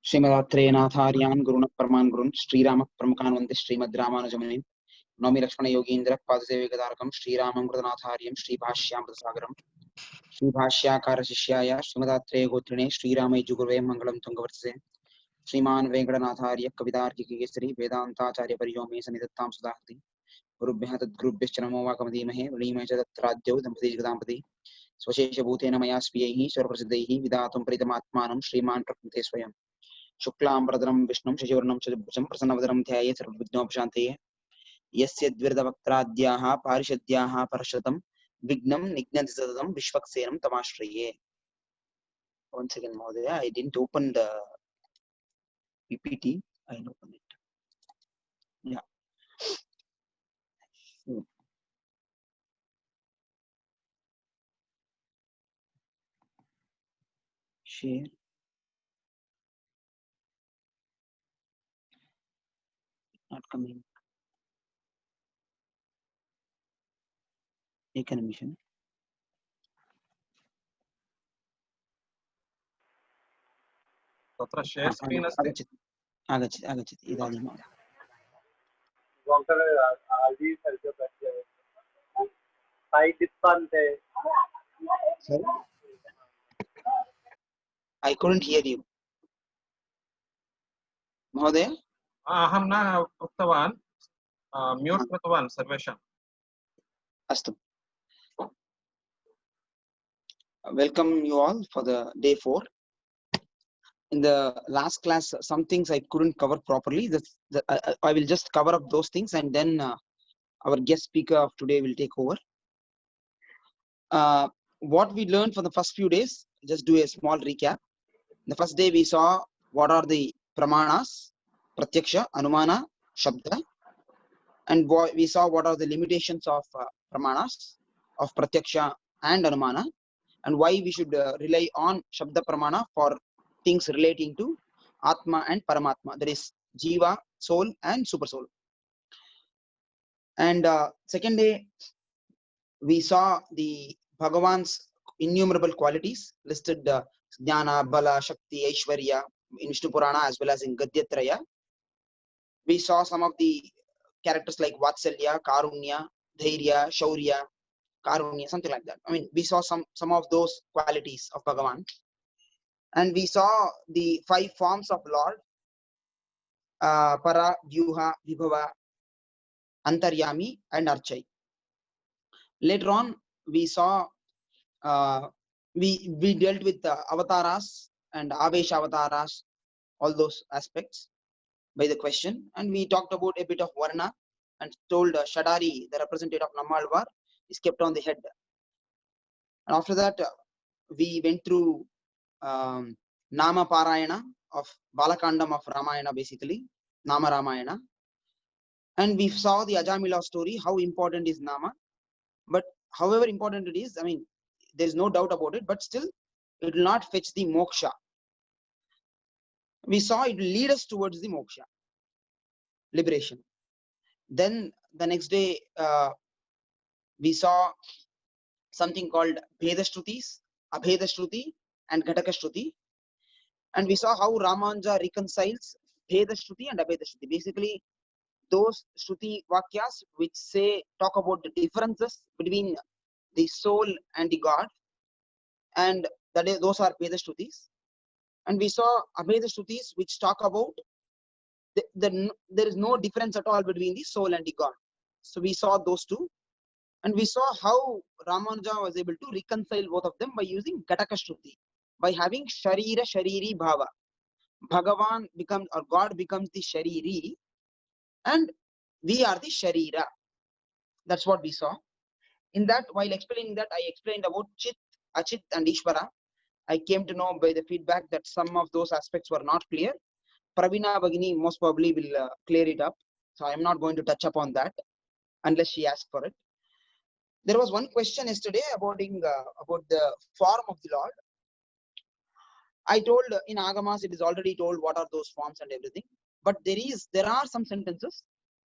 श्रीमदात्रेयनाथार्यान् गुरुण परमान् गुरुन् श्रीराम प्रमुखान् वन्दे श्रीमद्रामानुजमुनिम् नौमि लक्ष्मण योगीन्द्र पादसेविकदारकं श्रीरामं कृतनाथार्यं श्रीभाष्यामृतसागरं श्रीभाष्याकार शिष्याय श्रीमदात्रेयगोत्रिणे श्रीरामयजुगुरुवे मङ्गलं तुङ्गवर्तसे श्रीमान् वेङ्कटनाथार्य कवितार्किकेसरी वेदान्ताचार्यपर्यो मे सन्निधत्तां सुधाहृति गुरुभ्यः तद्गुरुभ्यश्च नमो वाकमधीमहे वणीमहे च तत्राद्यौ दम्पती जगदाम्पति स्वशेषभूतेन मया स्वीयैः सर्वप्रसिद्धैः विधातुं प्रीतमात्मानं श्रीमान् प्रकृते स्वयं शुक्लांबरधरं विष्णुं शशिवर्णं चतुर्भुजं प्रसन्नवदनं ध्यायेत् सर्वविघ्नोपशान्तये यस्य द्विरदवक्त्राद्याः पारिषद्याः परशतं विघ्नं निघ्नन्ति सततं विश्वक्सेनं तमाश्रये. Once again, Mahodaya, I didn't open the PPT. I'll open it. Yeah. Share. Not coming. Take an emission. तत्र शेयर स्क्रीन अस्ति आगच्छति इदानीं I couldn't hear you. Mahodaya? अहं न उक्तवान् म्यूट् कृतवान् सर्वेषाम्. Astu. Welcome you all for the day 4. In the last class, some things I couldn't cover properly. I will just cover up those things, and then our guest speaker of today will take over. What we learned for the first few days, just do a small recap. The first day we saw what are the pramanas, pratyaksha, anumana, shabda, and we saw what are the limitations of pramanas, of pratyaksha and anumana, and why we should rely on shabda pramana for things relating to Atma and Paramatma, that is Jiva, soul and super soul. And second day, we saw the Bhagavan's innumerable qualities listed, Jnana, Bala, Shakti, Aishwarya in Vishnu Purana as well as in Gadyatraya. We saw some of the characters like Vatsalya, Karunya, Dhairya, Shaurya, Karunya, something like that. I mean, we saw some of those qualities of Bhagavan. And we saw the 5 forms of Lord, Para, Vyuha, Vibhava, Antaryami and Archai. Later on, we saw, we dealt with avataras and Avesha avataras, all those aspects by the question. And we talked about a bit of Varna and told Shadari, the representative of Nammalvar, is kept on the head. And after that, we went through Nama Parayana of Balakandam of Ramayana, basically, Nama Ramayana. And we saw the Ajamila story, how important is Nama. But however important it is, I mean, there's no doubt about it, but still, it will not fetch the moksha. We saw it will lead us towards the moksha, liberation. Then the next day, we saw something called Bhedashrutis, Abhedashruti, and Ghataka-shruti. And we saw how Ramanuja reconciles Bhedashruti and Abhedashruti. Basically, those Shruti Vakyas which talk about the differences between the soul and the God, and those are Bhedashrutis. And we saw Abhedashrutis which talk about there is no difference at all between the soul and the God. So we saw those two. And we saw how Ramanuja was able to reconcile both of them by using Ghataka-shruti, by having Sharira Shariri Bhava. Bhagavan becomes, or God becomes the Shariri, and we are the Sharira. That's what we saw. In that, while explaining that, I explained about Chit, Achit and Ishvara. I came to know by the feedback that some of those aspects were not clear. Pravina Bhagini most probably will clear it up. So I am not going to touch upon that unless she asks for it. There was one question yesterday about the form of the Lord. I told in Agamas it is already told what are those forms and everything. But there are some sentences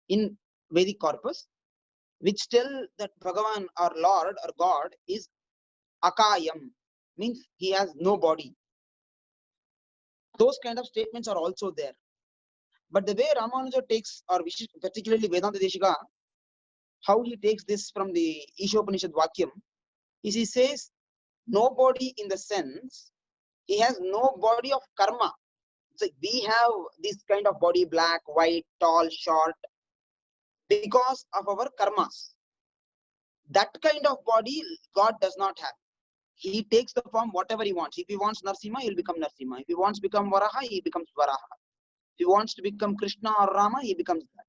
in Vedic corpus which tell that Bhagavan or Lord or God is Akayam, means he has no body. Those kind of statements are also there. But the way Ramanuja takes, or particularly Vedanta Deshika, how he takes this from the Ishopanishad Vakyam, is he says, no body in the sense, he has no body of karma. It's like we have this kind of body, black, white, tall, short, because of our karmas. That kind of body God does not have. He takes the form whatever he wants. If he wants Narsimha, he'll become Narsimha. If he wants to become Varaha, he becomes Varaha. If he wants to become Krishna or Rama, he becomes that.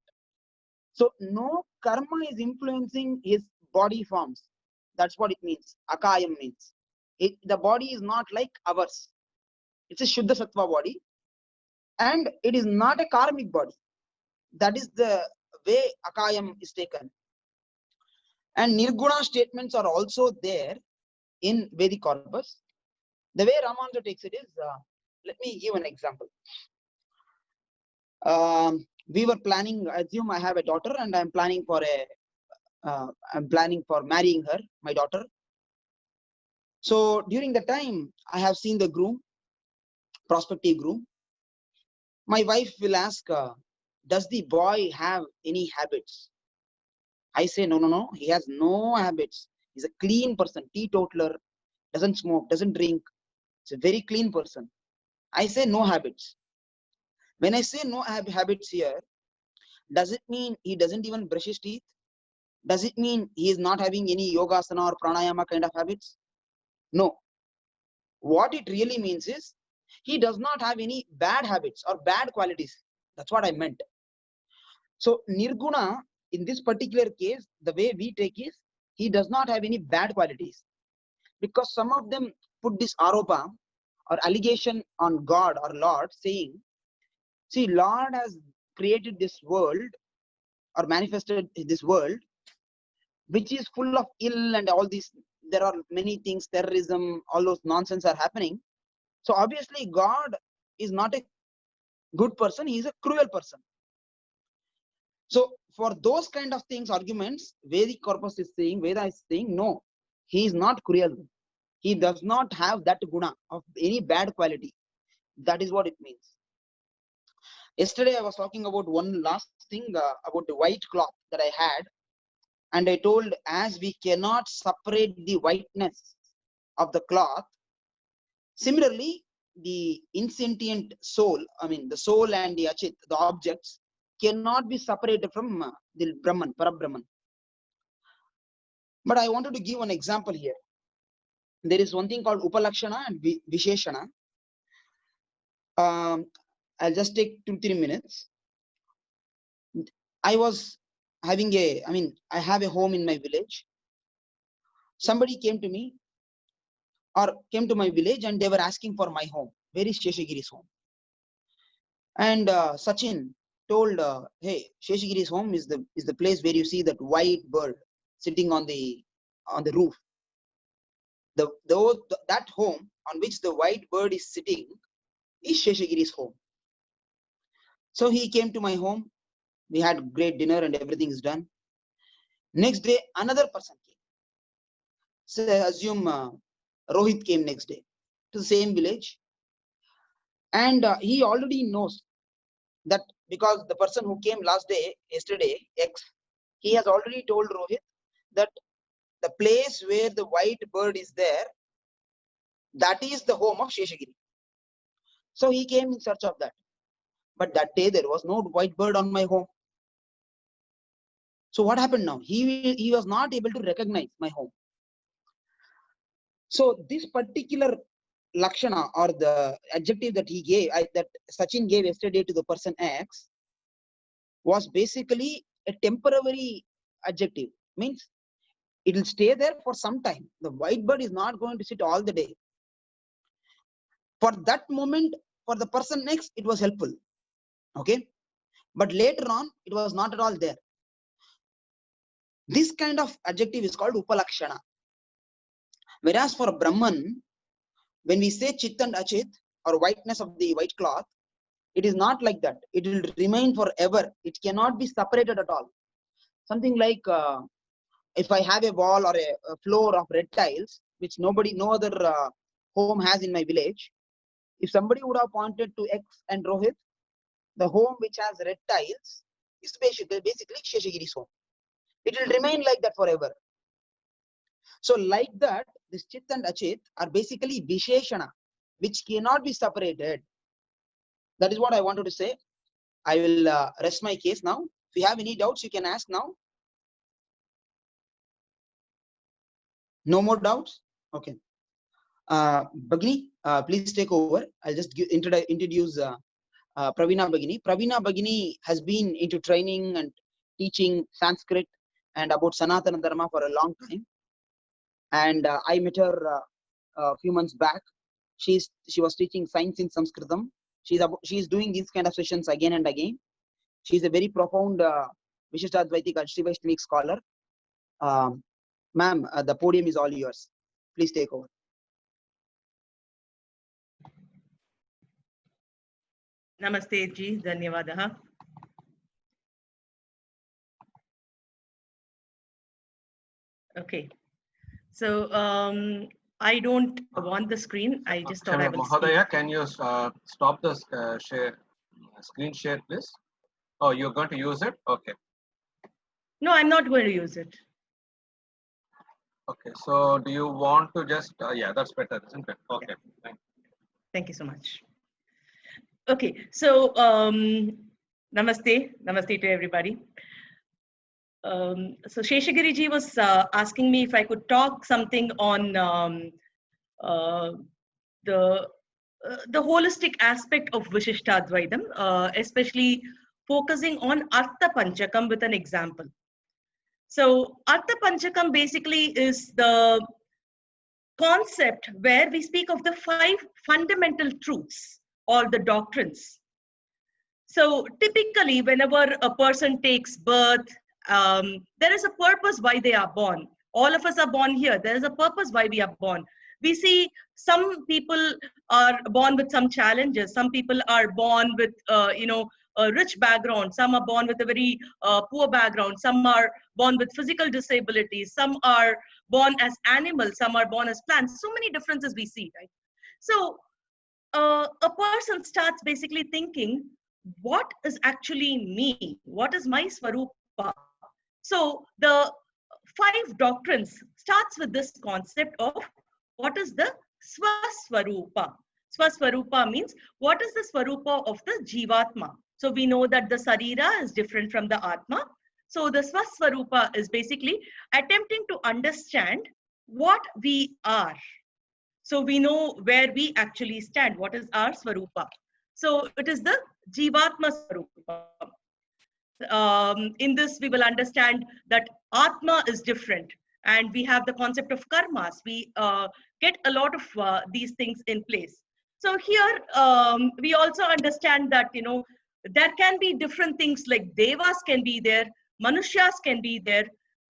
So no karma is influencing his body forms. That's what it means. Akayam means. The body is not like ours. It's a Shuddha Sattva body. And it is not a karmic body. That is the way Akayam is taken. And Nirguna statements are also there in Vedic corpus. The way Ramanuja takes it is, let me give an example. We were planning, assume I have a daughter and I'm planning for marrying her, my daughter. So during the time, I have seen the groom, prospective groom. My wife will ask, does the boy have any habits? I say, no, he has no habits. He's a clean person, teetotaler, doesn't smoke, doesn't drink. It's a very clean person. I say no habits. When I say no habits here, does it mean he doesn't even brush his teeth? Does it mean he is not having any yogasana or pranayama kind of habits? No. What it really means is he does not have any bad habits or bad qualities. That's what I meant. So Nirguna, in this particular case, the way we take is he does not have any bad qualities. Because some of them put this aropa or allegation on God or Lord, saying, see, Lord has created this world or manifested this world which is full of ill and all these. There are many things, terrorism, all those nonsense are happening. So obviously God is not a good person, he is a cruel person. So for those kind of things, arguments, Vedic corpus is saying, Veda is saying, no, he is not cruel. He does not have that guna of any bad quality. That is what it means. Yesterday I was talking about one last thing about the white cloth that I had. And I told, as we cannot separate the whiteness of the cloth, similarly, the insentient soul, I mean, the soul and the achit, the objects, cannot be separated from the Brahman, Parabrahman. But I wanted to give an example here. There is one thing called Upalakshana and Visheshana. I'll just take 2-3 minutes. I was having I have a home in my village. Somebody came to me or came to my village and they were asking for my home. Where is Sheshagiri's home? And Sachin told, hey, Sheshagiri's home is the place where you see that white bird sitting on the roof. That home on which the white bird is sitting is Sheshagiri's home. So he came to my home. We had great dinner and everything is done. Next day, another person came. So assume Rohit came next day to the same village. And he already knows that because the person who came yesterday, X, he has already told Rohit that the place where the white bird is there, that is the home of Sheshagiri. So he came in search of that. But that day there was no white bird on my home. So what happened now? He was not able to recognize my home. So this particular Lakshana or the adjective that he gave, that Sachin gave yesterday to the person X, was basically a temporary adjective. Means it will stay there for some time. The white bird is not going to sit all the day. For that moment, for the person next, it was helpful. Okay. But later on, it was not at all there. This kind of adjective is called Upalakshana. Whereas for Brahman, when we say Chit and Achit or whiteness of the white cloth, it is not like that. It will remain forever. It cannot be separated at all. Something like if I have a wall or a floor of red tiles, which no other home has in my village, If somebody would have pointed to X and Rohit, the home which has red tiles is basically Sheshagiri's home. It will remain like that forever. So like that, this Chit and Achit are basically Visheshana, which cannot be separated. That is what I wanted to say. I will rest my case now. If you have any doubts, you can ask now. No more doubts? Okay. Bagini, please take over. I'll just introduce Pravina Bagini. Pravina Bagini has been into training and teaching Sanskrit and about Sanatana Dharma for a long time. And I met her a few months back. She was teaching science in Sanskritam. She's doing these kind of sessions again and again. She's a very profound Vishishtadvaitik Ashtivaishnavic scholar. Ma'am, the podium is all yours. Please take over. Namaste ji, dhanyavadaha. Okay, so I don't want the screen. I just thought I will Mahodaya, speak. can you stop the screen share, please? Oh, you're going to use it? Okay. No, I'm not going to use it. Okay, so do you want to just, yeah, that's better, isn't it? Okay, yeah. Thank you so much. Okay, so namaste to everybody. So Sheshagiri ji was asking me if I could talk something on the holistic aspect of Vishishtadvaitam, especially focusing on Artha Panchakam with an example. So Artha Panchakam basically is the concept where we speak of the 5 fundamental truths or the doctrines. So typically, whenever a person takes birth, there is a purpose why they are born. All of us are born here. There is a purpose why we are born. We see some people are born with some challenges. Some people are born with, a rich background. Some are born with a very poor background. Some are born with physical disabilities. Some are born as animals. Some are born as plants. So many differences we see, right? So a person starts basically thinking, what is actually me? What is my Swarupa? So the 5 doctrines starts with this concept of what is the Swaswarupa. Swaswarupa means what is the Swarupa of the Jivatma. So we know that the Sarira is different from the Atma. So the Swaswarupa is basically attempting to understand what we are. So we know where we actually stand, what is our Swarupa. So it is the Jivatma Swarupa. In this, we will understand that Atma is different. And we have the concept of karmas. We get a lot of these things in place. So here, we also understand that, there can be different things like Devas can be there, Manushyas can be there,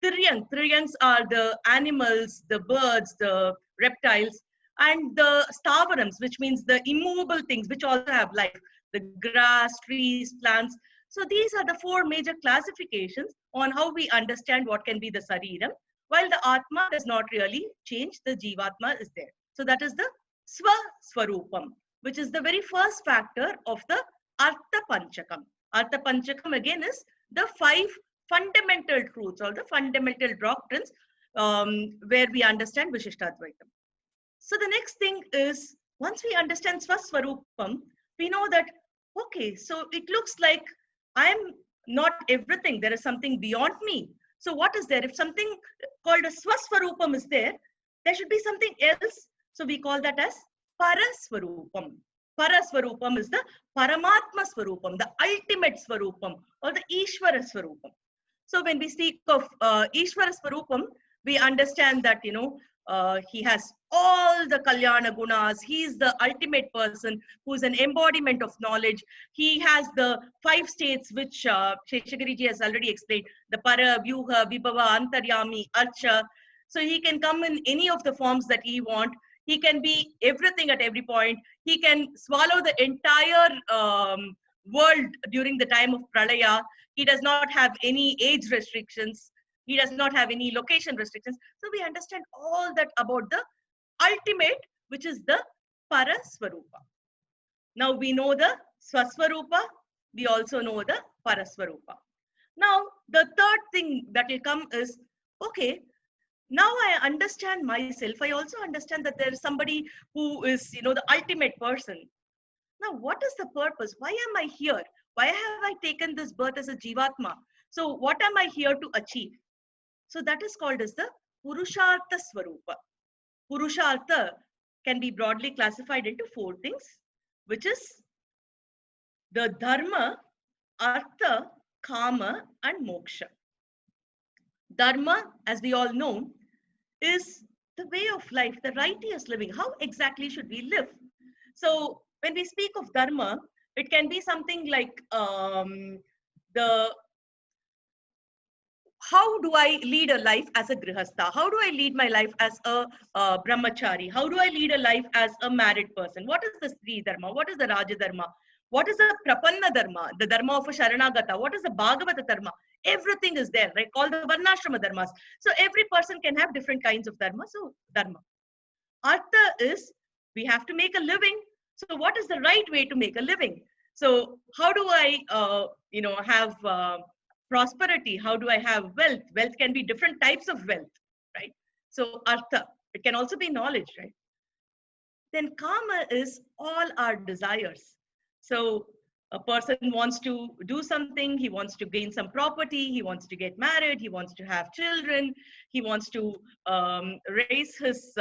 Triryangs are the animals, the birds, the reptiles, and the Stavarams, which means the immovable things, which also have life, the grass, trees, plants. So these are the 4 major classifications on how we understand what can be the Sariram, while the Atma does not really change, the Jivatma is there. So that is the Swarupam, which is the very first factor of the Artha Panchakam. Artha Panchakam again is the 5 fundamental truths or the fundamental doctrines where we understand Vishishtadvaitam. So the next thing is, once we understand Swaswarupam, we know that, okay, so it looks like I am not everything. There is something beyond me. So what is there? If something called a Swaswarupam is there, there should be something else. So we call that as Paraswarupam. Paraswarupam is the Paramatma Swarupam, the ultimate Swarupam, or the Ishvara Swarupam. So when we speak of Ishvara Swarupam, we understand that, he has all the Kalyana Gunas. He is the ultimate person who is an embodiment of knowledge. He has the 5 states which Sheshagiri ji has already explained, the Para, Vyuha, Vibhava, Antaryami, Archa. So he can come in any of the forms that he wants. He can be everything at every point. He can swallow the entire world during the time of Pralaya. He does not have any age restrictions. He does not have any location restrictions. So we understand all that about the ultimate, which is the Paraswarupa. Now we know the Swaswarupa, we also know the Paraswarupa. Now the third thing that will come is, okay, now I understand myself. I also understand that there is somebody who is, the ultimate person. Now, what is the purpose? Why am I here? Why have I taken this birth as a Jivatma? So what am I here to achieve? So that is called as the Purushartha Swarupa. Purushartha can be broadly classified into 4 things, which is the Dharma, Artha, Kama, and Moksha. Dharma, as we all know, is the way of life, the righteous living. How exactly should we live? So when we speak of Dharma, it can be something like how do I lead a life as a grihastha? How do I lead my life as a brahmachari? How do I lead a life as a married person? What is the Sri Dharma? What is the Raja Dharma? What is the Prapanna Dharma? The Dharma of a Sharanagata? What is the Bhagavata Dharma? Everything is there, right? Called the Varnashrama Dharmas. So every person can have different kinds of Dharma. So Dharma. Artha is we have to make a living. So what is the right way to make a living? So how do I, have prosperity? How do I have wealth? Wealth can be different types of wealth, right? So Artha, it can also be knowledge, right? Then Kama is all our desires. So a person wants to do something, he wants to gain some property, he wants to get married, he wants to have children, he wants to raise his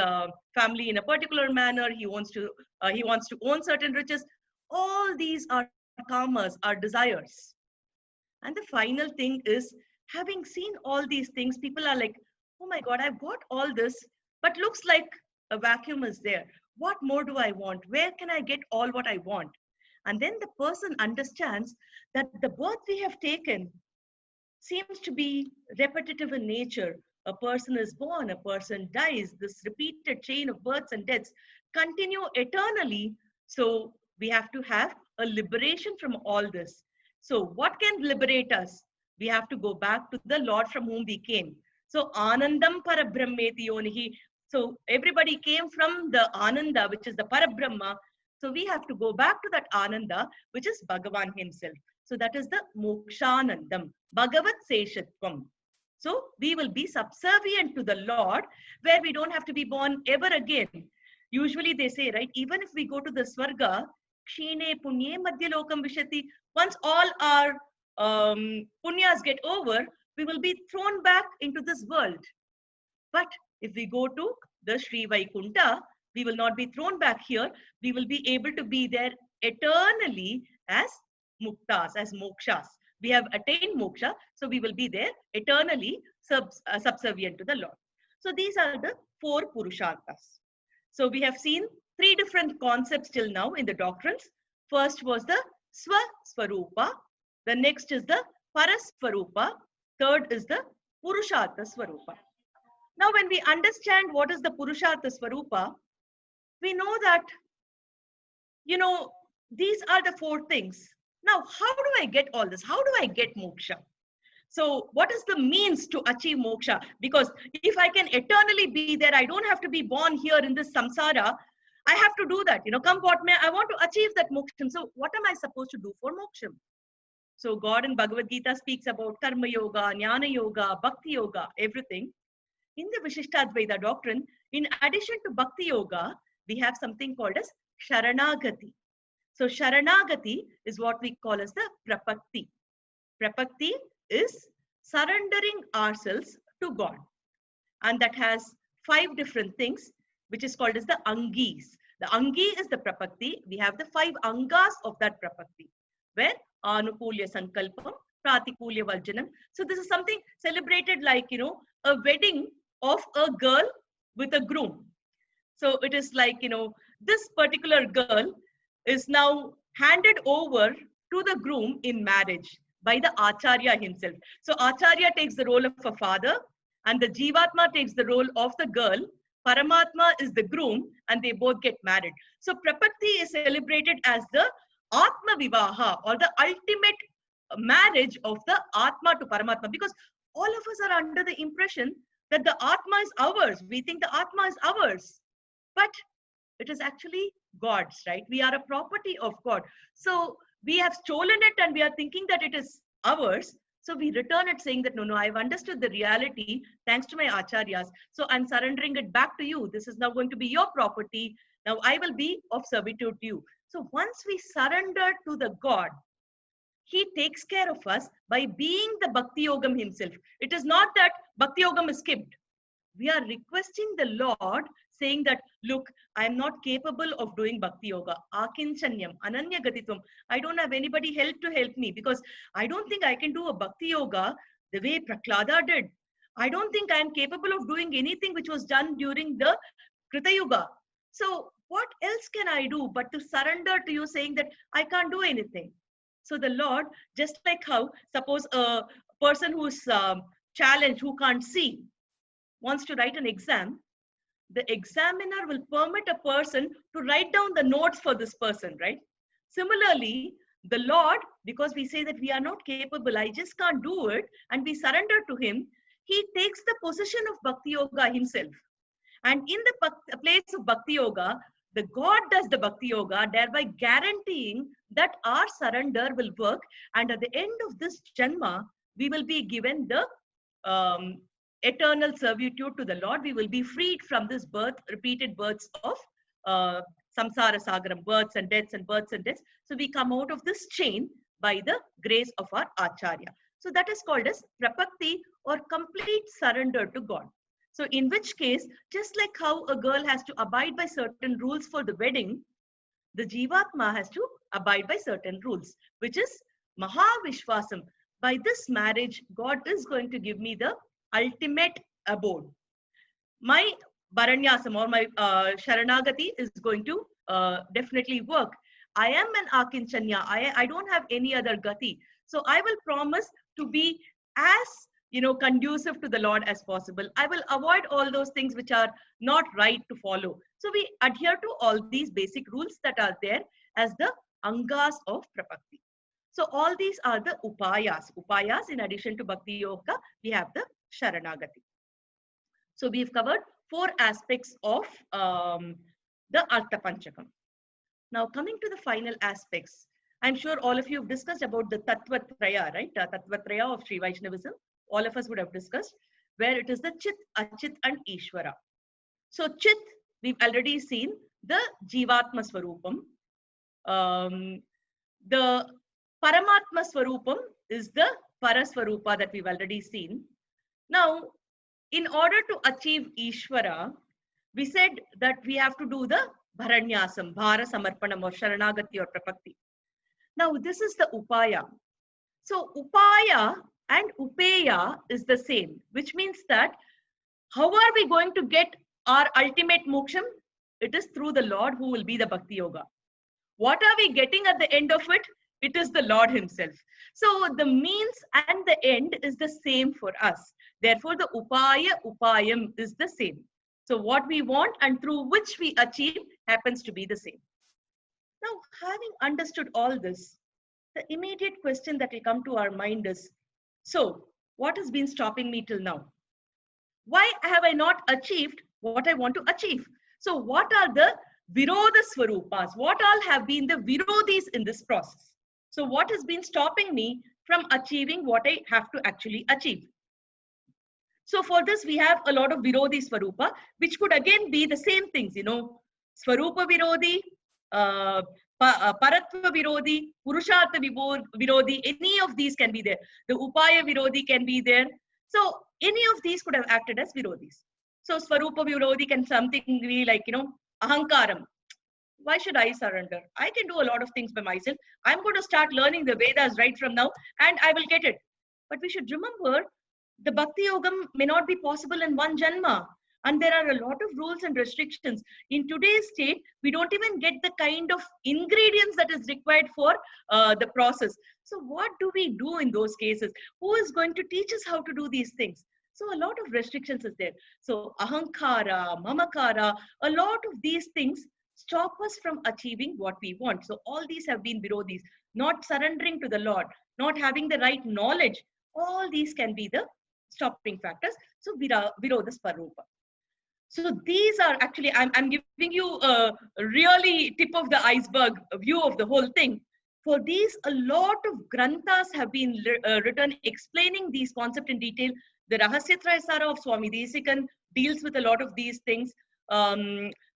family in a particular manner, he wants to own certain riches. All these are kamas, are desires. And the final thing is, having seen all these things, people are like, oh my God, I've got all this, but looks like a vacuum is there. What more do I want? Where can I get all what I want? And then the person understands that the birth we have taken seems to be repetitive in nature. A person is born, a person dies. This repeated chain of births and deaths continue eternally. So we have to have a liberation from all this. So what can liberate us? We have to go back to the Lord from whom we came. So Anandam Parabrahmeti Yonihi. So everybody came from the Ananda, which is the Parabrahma. So we have to go back to that Ananda, which is Bhagavan himself. So that is the Mokshanandam, Bhagavat Seshatvam. So we will be subservient to the Lord, where we don't have to be born ever again. Usually they say, right, even if we go to the Swarga, Kshine Punye Madhyalokam Vishati, once all our punyas get over, we will be thrown back into this world. But if we go to the Sri Vaikunta, we will not be thrown back here. We will be able to be there eternally as muktas, as mokshas. We have attained moksha, so we will be there eternally subservient to the Lord. So these are the 4 Purusharthas. So we have seen 3 different concepts till now in the doctrines. First was the Swaswarupa. The next is the Paraswarupa. Third is the Purushartha Swarupa. Now when we understand what is the Purushartha Swarupa, we know that, these are the 4 things. Now, how do I get all this? How do I get moksha? So what is the means to achieve moksha? Because if I can eternally be there, I don't have to be born here in this samsara. I have to do that. Come what may, I want to achieve that moksha. So what am I supposed to do for moksha? So God in Bhagavad Gita speaks about karma yoga, jnana yoga, bhakti yoga, everything. In the Vishishtadvaita doctrine, in addition to bhakti yoga, we have something called as Sharanagati. So Sharanagati is what we call as the Prapatti. Prapatti is surrendering ourselves to God. And that has 5 different things, which is called as the Angis. The Angi is the Prapatti. We have the 5 Angas of that Prapatti, where Anukulya Sankalpam, Pratikulya Valjanam. So this is something celebrated like, a wedding of a girl with a groom. So it is like, this particular girl is now handed over to the groom in marriage by the Acharya himself. So Acharya takes the role of a father and the Jivatma takes the role of the girl. Paramatma is the groom and they both get married. So Prapatti is celebrated as the Atma Vivaha, or the ultimate marriage of the Atma to Paramatma, because all of us are under the impression that the Atma is ours. We think the Atma is ours, but it is actually God's, right? We are a property of God. So we have stolen it and we are thinking that it is ours. So we return it saying that, no, no, I've understood the reality thanks to my acharyas. So I'm surrendering it back to you. This is now going to be your property. Now I will be of servitude to you. So once we surrender to the God, he takes care of us by being the Bhakti Yogam himself. It is not that Bhakti Yogam is skipped. We are requesting the Lord, saying that, look, I am not capable of doing Bhakti Yoga. Akinchanyam, Ananya Gatitvam. I don't have anybody to help me, because I don't think I can do a Bhakti Yoga the way Prahlada did. I don't think I am capable of doing anything which was done during the Krita Yuga. So what else can I do but to surrender to you, saying that I can't do anything? So the Lord, just like how, suppose a person who's challenged, who can't see, wants to write an exam, the examiner will permit a person to write down the notes for this person, right? Similarly, the Lord, because we say that we are not capable, I just can't do it, and we surrender to him, he takes the position of Bhakti Yoga himself. And in the place of Bhakti Yoga, the God does the Bhakti Yoga, thereby guaranteeing that our surrender will work. And at the end of this Janma, we will be given the eternal servitude to the Lord. We will be freed from this repeated births of samsara sagaram, births and deaths and births and deaths. So we come out of this chain by the grace of our Acharya. So that is called as prapatti, or complete surrender to God. So in which case, just like how a girl has to abide by certain rules for the wedding, the Jivatma has to abide by certain rules, which is Mahavishwasam. By this marriage, God is going to give me the ultimate abode. My Bharanyasam, or my Sharanagati, is going to definitely work. I am an Akinchanya. I don't have any other Gati. So I will promise to be as conducive to the Lord as possible. I will avoid all those things which are not right to follow. So we adhere to all these basic rules that are there as the Angas of Prapatti. So all these are the Upayas. Upayas, in addition to Bhakti Yoga, we have the Sharanagati. So we've covered 4 aspects of the Artha Panchakam. Now coming to the final aspects, I'm sure all of you have discussed about the Tattvatraya, right? Tattvatraya of Sri Vaishnavism. All of us would have discussed, where it is the Chit, Achit and Ishvara. So Chit, we've already seen the Jivatma Swarupam. The Paramatma Swarupam is the Paraswarupa that we've already seen. Now, in order to achieve Ishvara, we said that we have to do the Bharanyasam, Bhara Samarpanam, or Sharanagati or Prapatti. Now, this is the Upaya. So, Upaya and Upeya is the same, which means that how are we going to get our ultimate moksham? It is through the Lord, who will be the Bhakti Yoga. What are we getting at the end of it? It is the Lord himself. So the means and the end is the same for us. Therefore, the Upaya, Upayam is the same. So what we want and through which we achieve happens to be the same. Now, having understood all this, the immediate question that will come to our mind is, so what has been stopping me till now? Why have I not achieved what I want to achieve? So what are the Virodha Swarupas? What all have been the Virodhis in this process? So what has been stopping me from achieving what I have to actually achieve? So for this, we have a lot of Virodhi Swarupa, which could again be the same things, Swarupa Virodhi, Paratva Virodhi, Purushartha Virodhi, any of these can be there. The Upaya Virodhi can be there. So any of these could have acted as Virodhis. So Swarupa Virodhi can something be like, Ahankaram. Why should I surrender? I can do a lot of things by myself. I'm going to start learning the Vedas right from now and I will get it. But we should remember the Bhakti Yogam may not be possible in one Janma. And there are a lot of rules and restrictions. In today's state, we don't even get the kind of ingredients that is required for the process. So what do we do in those cases? Who is going to teach us how to do these things? So a lot of restrictions is there. So Ahankara, Mamakara, a lot of these things stop us from achieving what we want. So all these have been Virodhis. Not surrendering to the Lord, not having the right knowledge, all these can be the stopping factors. So Virodha Swarupa. So these are actually, I'm giving you a really tip of the iceberg view of the whole thing. For these, a lot of granthas have been written explaining these concepts in detail. The Rahasyatrayasara of Swami Desikan deals with a lot of these things.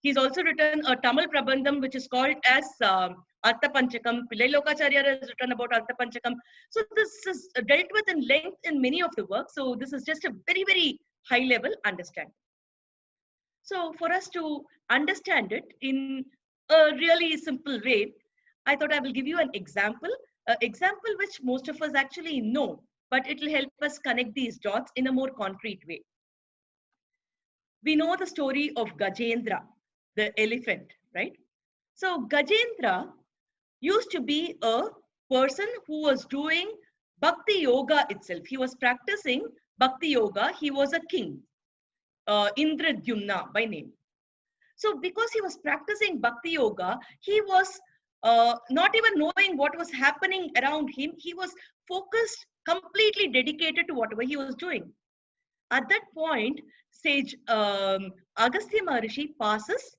He's also written a Tamil Prabandham, which is called as Artha Panchakam. Pillai Lokacharya has written about Artha Panchakam. So this is dealt with in length in many of the works. So this is just a very, very high level understanding. So for us to understand it in a really simple way, I thought I will give you an example which most of us actually know, but it will help us connect these dots in a more concrete way. We know the story of Gajendra, the elephant, right? So Gajendra used to be a person who was doing Bhakti Yoga itself. He was practicing Bhakti Yoga. He was a king. Indradyumna by name. So because he was practicing Bhakti Yoga, he was not even knowing what was happening around him. He was focused, completely dedicated to whatever he was doing. At that point, sage Agastya Maharishi passes.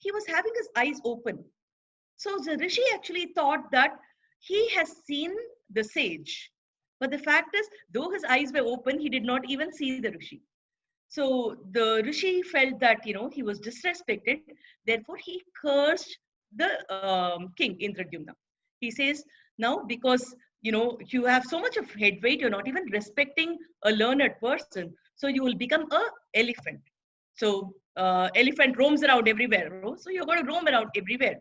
He was having his eyes open. So the Rishi actually thought that he has seen the sage. But the fact is, though his eyes were open, he did not even see the Rishi. So the Rishi felt that, he was disrespected. Therefore, he cursed the king, Indradyumna. He says, now because, you have so much of head weight, you're not even respecting a learned person. So you will become an elephant. So elephant roams around everywhere. So you're going to roam around everywhere.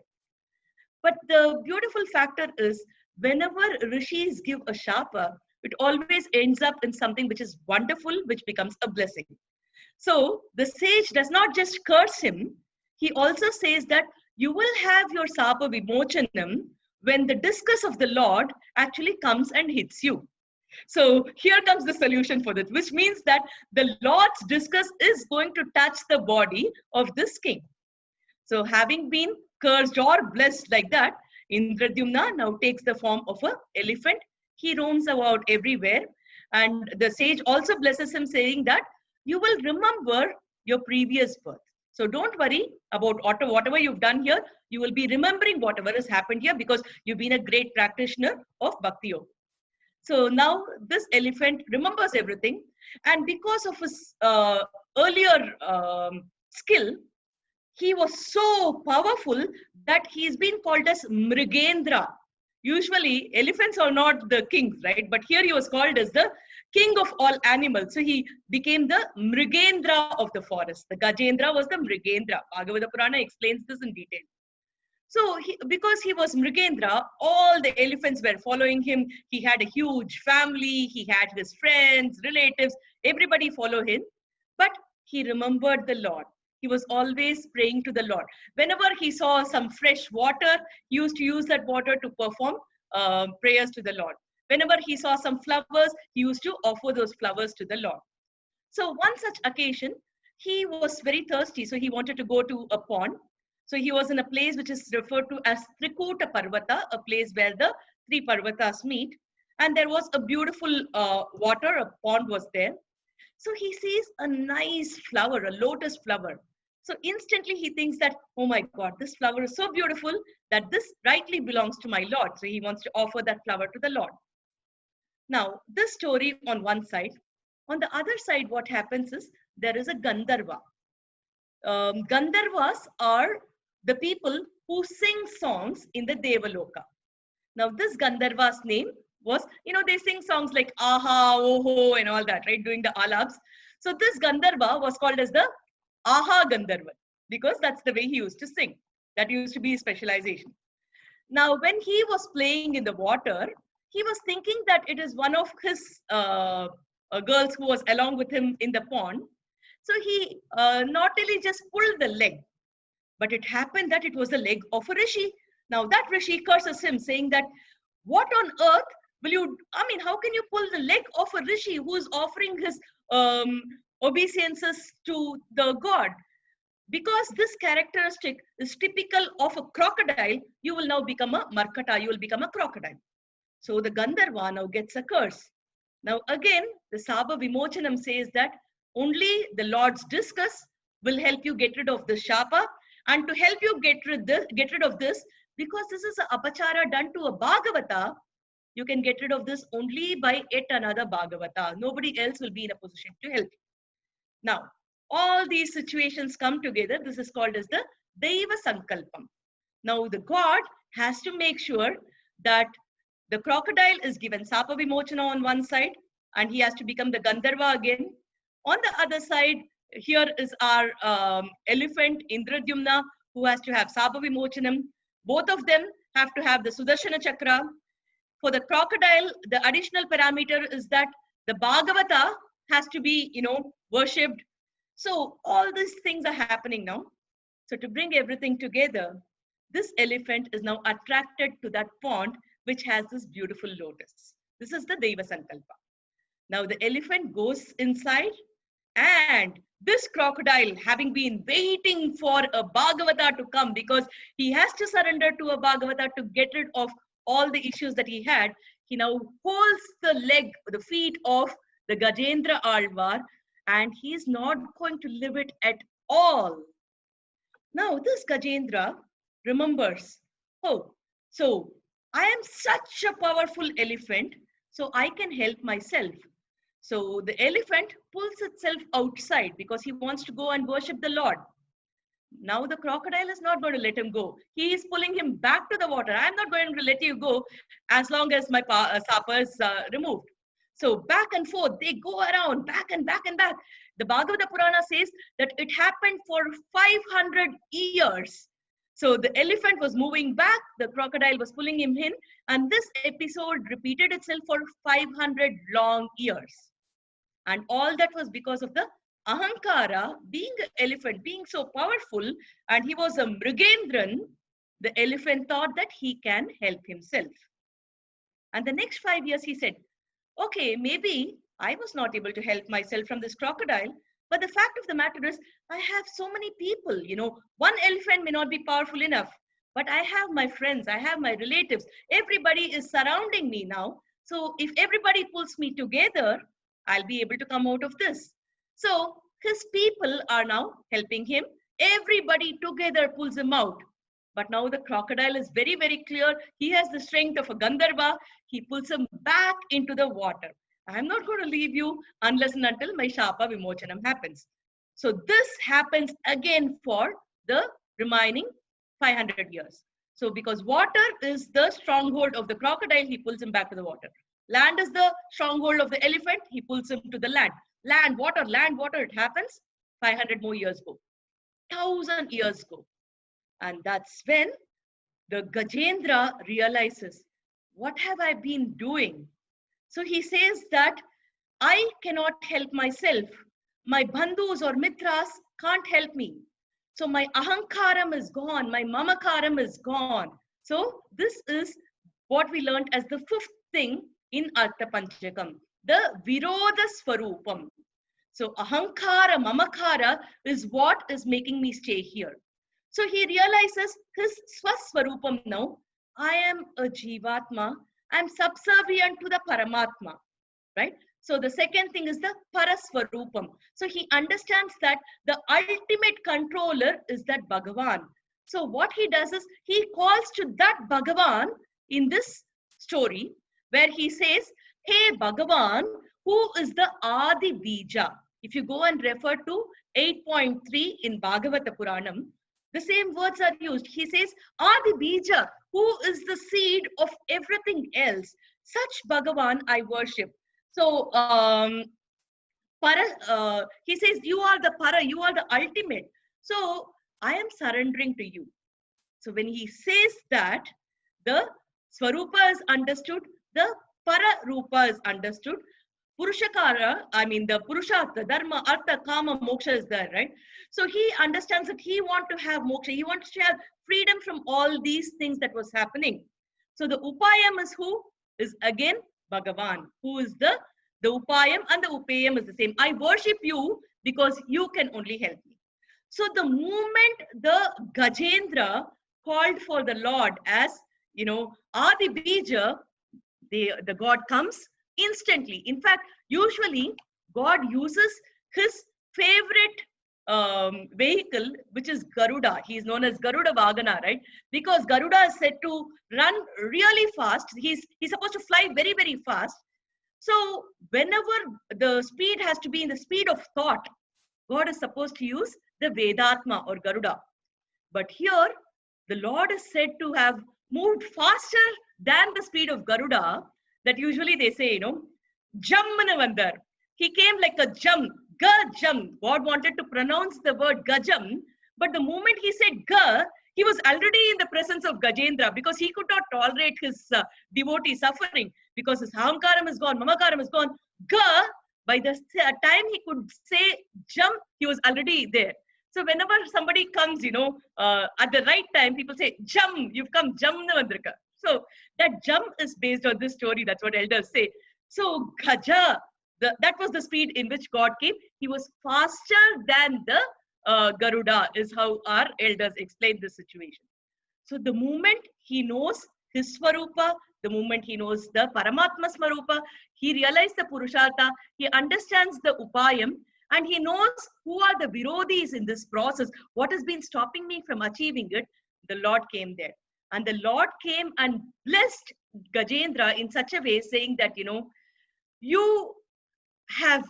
But the beautiful factor is whenever Rishis give a shapa, it always ends up in something which is wonderful, which becomes a blessing. So the sage does not just curse him, he also says that you will have your sapa vimochanam when the discus of the Lord actually comes and hits you. So here comes the solution for this, which means that the Lord's discus is going to touch the body of this king. So having been cursed or blessed like that, Indradyumna now takes the form of an elephant. He roams about everywhere. And the sage also blesses him, saying that you will remember your previous birth. So don't worry about whatever you've done here. You will be remembering whatever has happened here because you've been a great practitioner of Bhakti Yoga. So now this elephant remembers everything. And because of his earlier skill, he was so powerful that he's been called as Mrigendra. Usually elephants are not the kings, right? But here he was called as the king of all animals. So he became the Mrigendra of the forest. The Gajendra was the Mrigendra. Bhagavata Purana explains this in detail. So because he was Mrigendra, all the elephants were following him. He had a huge family. He had his friends, relatives, everybody follow him. But he remembered the Lord. He was always praying to the Lord. Whenever he saw some fresh water, he used to use that water to perform prayers to the Lord. Whenever he saw some flowers, he used to offer those flowers to the Lord. So one such occasion, he was very thirsty, so he wanted to go to a pond. So he was in a place which is referred to as Trikuta Parvata, a place where the three Parvatas meet. And there was a beautiful water, a pond was there. So he sees a nice flower, a lotus flower. So instantly he thinks that, oh my God, this flower is so beautiful that this rightly belongs to my Lord. So he wants to offer that flower to the Lord. Now, this story on one side. On the other side, what happens is there is a Gandharva. Gandharvas are the people who sing songs in the Devaloka. Now, this Gandharva's name was, they sing songs like Aha, Oho, and all that, right? Doing the alabs. So this Gandharva was called as the Aha Gandharva because that's the way he used to sing. That used to be his specialization. Now, when he was playing in the water, he was thinking that it is one of his girls who was along with him in the pond. So he not only just pulled the leg, but it happened that it was the leg of a Rishi. Now that Rishi curses him, saying that, what on earth will you, how can you pull the leg of a Rishi who is offering his obeisances to the god? Because this characteristic is typical of a crocodile, you will now become a Markata, you will become a crocodile. So the Gandharva now gets a curse. Now again, the Saba Vimochanam says that only the Lord's discus will help you get rid of this shapa. And to help you get rid of this, because this is a apachara done to a Bhagavata, you can get rid of this only by yet another Bhagavata. Nobody else will be in a position to help you. Now, all these situations come together. This is called as the Deva Sankalpam. Now, the god has to make sure that the crocodile is given Sapa Vimochana on one side, and he has to become the Gandharva again. On the other side, here is our elephant Indradyumna, who has to have Sapa Vimochanam. Both of them have to have the Sudarshana Chakra. For the crocodile, the additional parameter is that the Bhagavata has to be, worshipped. So all these things are happening now. So to bring everything together, this elephant is now attracted to that pond, which has this beautiful lotus. This is the Deva Sankalpa. Now the elephant goes inside, and this crocodile, having been waiting for a Bhagavata to come, because he has to surrender to a Bhagavata to get rid of all the issues that he had, he now holds the feet of the Gajendra Alvar, and he is not going to leave it at all. Now this Gajendra remembers, oh, so I am such a powerful elephant, so I can help myself. So the elephant pulls itself outside because he wants to go and worship the Lord. Now the crocodile is not going to let him go. He is pulling him back to the water. I am not going to let you go as long as my sapa is removed. So back and forth, they go around, back and back and back. The Bhagavata Purana says that it happened for 500 years. So the elephant was moving back, the crocodile was pulling him in, and this episode repeated itself for 500 long years. And all that was because of the Ahankara, being an elephant, being so powerful, and he was a Mrigendran, the elephant thought that he can help himself. And the next 5 years he said, okay, maybe I was not able to help myself from this crocodile, but the fact of the matter is, I have so many people, one elephant may not be powerful enough, but I have my friends, I have my relatives, everybody is surrounding me now. So if everybody pulls me together, I'll be able to come out of this. So his people are now helping him. Everybody together pulls him out. But now the crocodile is very, very clear. He has the strength of a Gandharva. He pulls him back into the water. I'm not going to leave you unless and until my Shapa Vimochanam happens. So this happens again for the remaining 500 years. So because water is the stronghold of the crocodile, he pulls him back to the water. Land is the stronghold of the elephant, he pulls him to the land. Land, water, it happens 500 more years go. 1,000 years go. And that's when the Gajendra realizes, what have I been doing? So he says that I cannot help myself. My bandhus or mitras can't help me. So my ahankaram is gone. My mamakaram is gone. So this is what we learned as the fifth thing in Artha Panchakam, the Virodha Swarupam. So ahankara, mamakara is what is making me stay here. So he realizes his Swaswarupam now. I am a Jivatma. I am subservient to the Paramatma, right? So the second thing is the Paraswarupam. So he understands that the ultimate controller is that Bhagavan. So what he does is he calls to that Bhagavan in this story where he says, hey Bhagavan, who is the Adi Bija? If you go and refer to 8.3 in Bhagavata Puranam, the same words are used. He says, Adi Bija, who is the seed of everything else. Such Bhagavan I worship. So, he says, you are the Para, you are the ultimate. So, I am surrendering to you. So, when he says that, the Swarupa is understood, the Para Rupa is understood. Purushakara, I mean the Purushartha, Dharma, Artha, Kama, Moksha is there, right? So he understands that he wants to have moksha. He wants to have freedom from all these things that was happening. So the Upayam is who? Is again Bhagavan, who is the Upayam, and the Upayam is the same. I worship you because you can only help me. So the moment the Gajendra called for the Lord as, Adi Bija, the God comes instantly. In fact, usually God uses his favorite vehicle, which is Garuda. He is known as Garuda Vagana, right? Because Garuda is said to run really fast. He's supposed to fly very, very fast. So whenever the speed has to be in the speed of thought, God is supposed to use the Vedatma or Garuda. But here, the Lord is said to have moved faster than the speed of Garuda. That usually they say, Jammana Vandar. He came like a jam, Gajam. God wanted to pronounce the word Gajam, but the moment he said Ga, he was already in the presence of Gajendra because he could not tolerate his devotee suffering because his Ahamkaram is gone, Mamakaram is gone. Ga, by the time he could say Jam, he was already there. So whenever somebody comes, at the right time, people say, Jam, you've come, Jamna Vandrika. So that Jam is based on this story. That's what elders say. So Gaja, that was the speed in which God came. He was faster than the Garuda, is how our elders explain this situation. So the moment he knows his Swarupa, the moment he knows the Paramatma Swarupa, he realizes the Purushartha, he understands the Upayam, and he knows who are the Virodhis in this process, what has been stopping me from achieving it. The Lord came there. And the Lord came and blessed Gajendra in such a way, saying that, you have,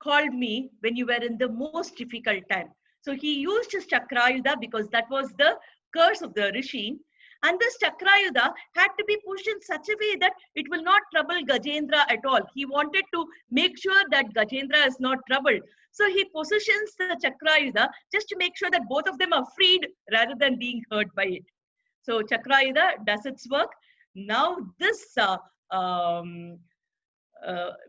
called me when you were in the most difficult time. So he used his Chakrayuda because that was the curse of the Rishi. And this Chakrayuda had to be pushed in such a way that it will not trouble Gajendra at all. He wanted to make sure that Gajendra is not troubled. So he positions the Chakrayuda just to make sure that both of them are freed rather than being hurt by it. So Chakrayuda does its work. Now this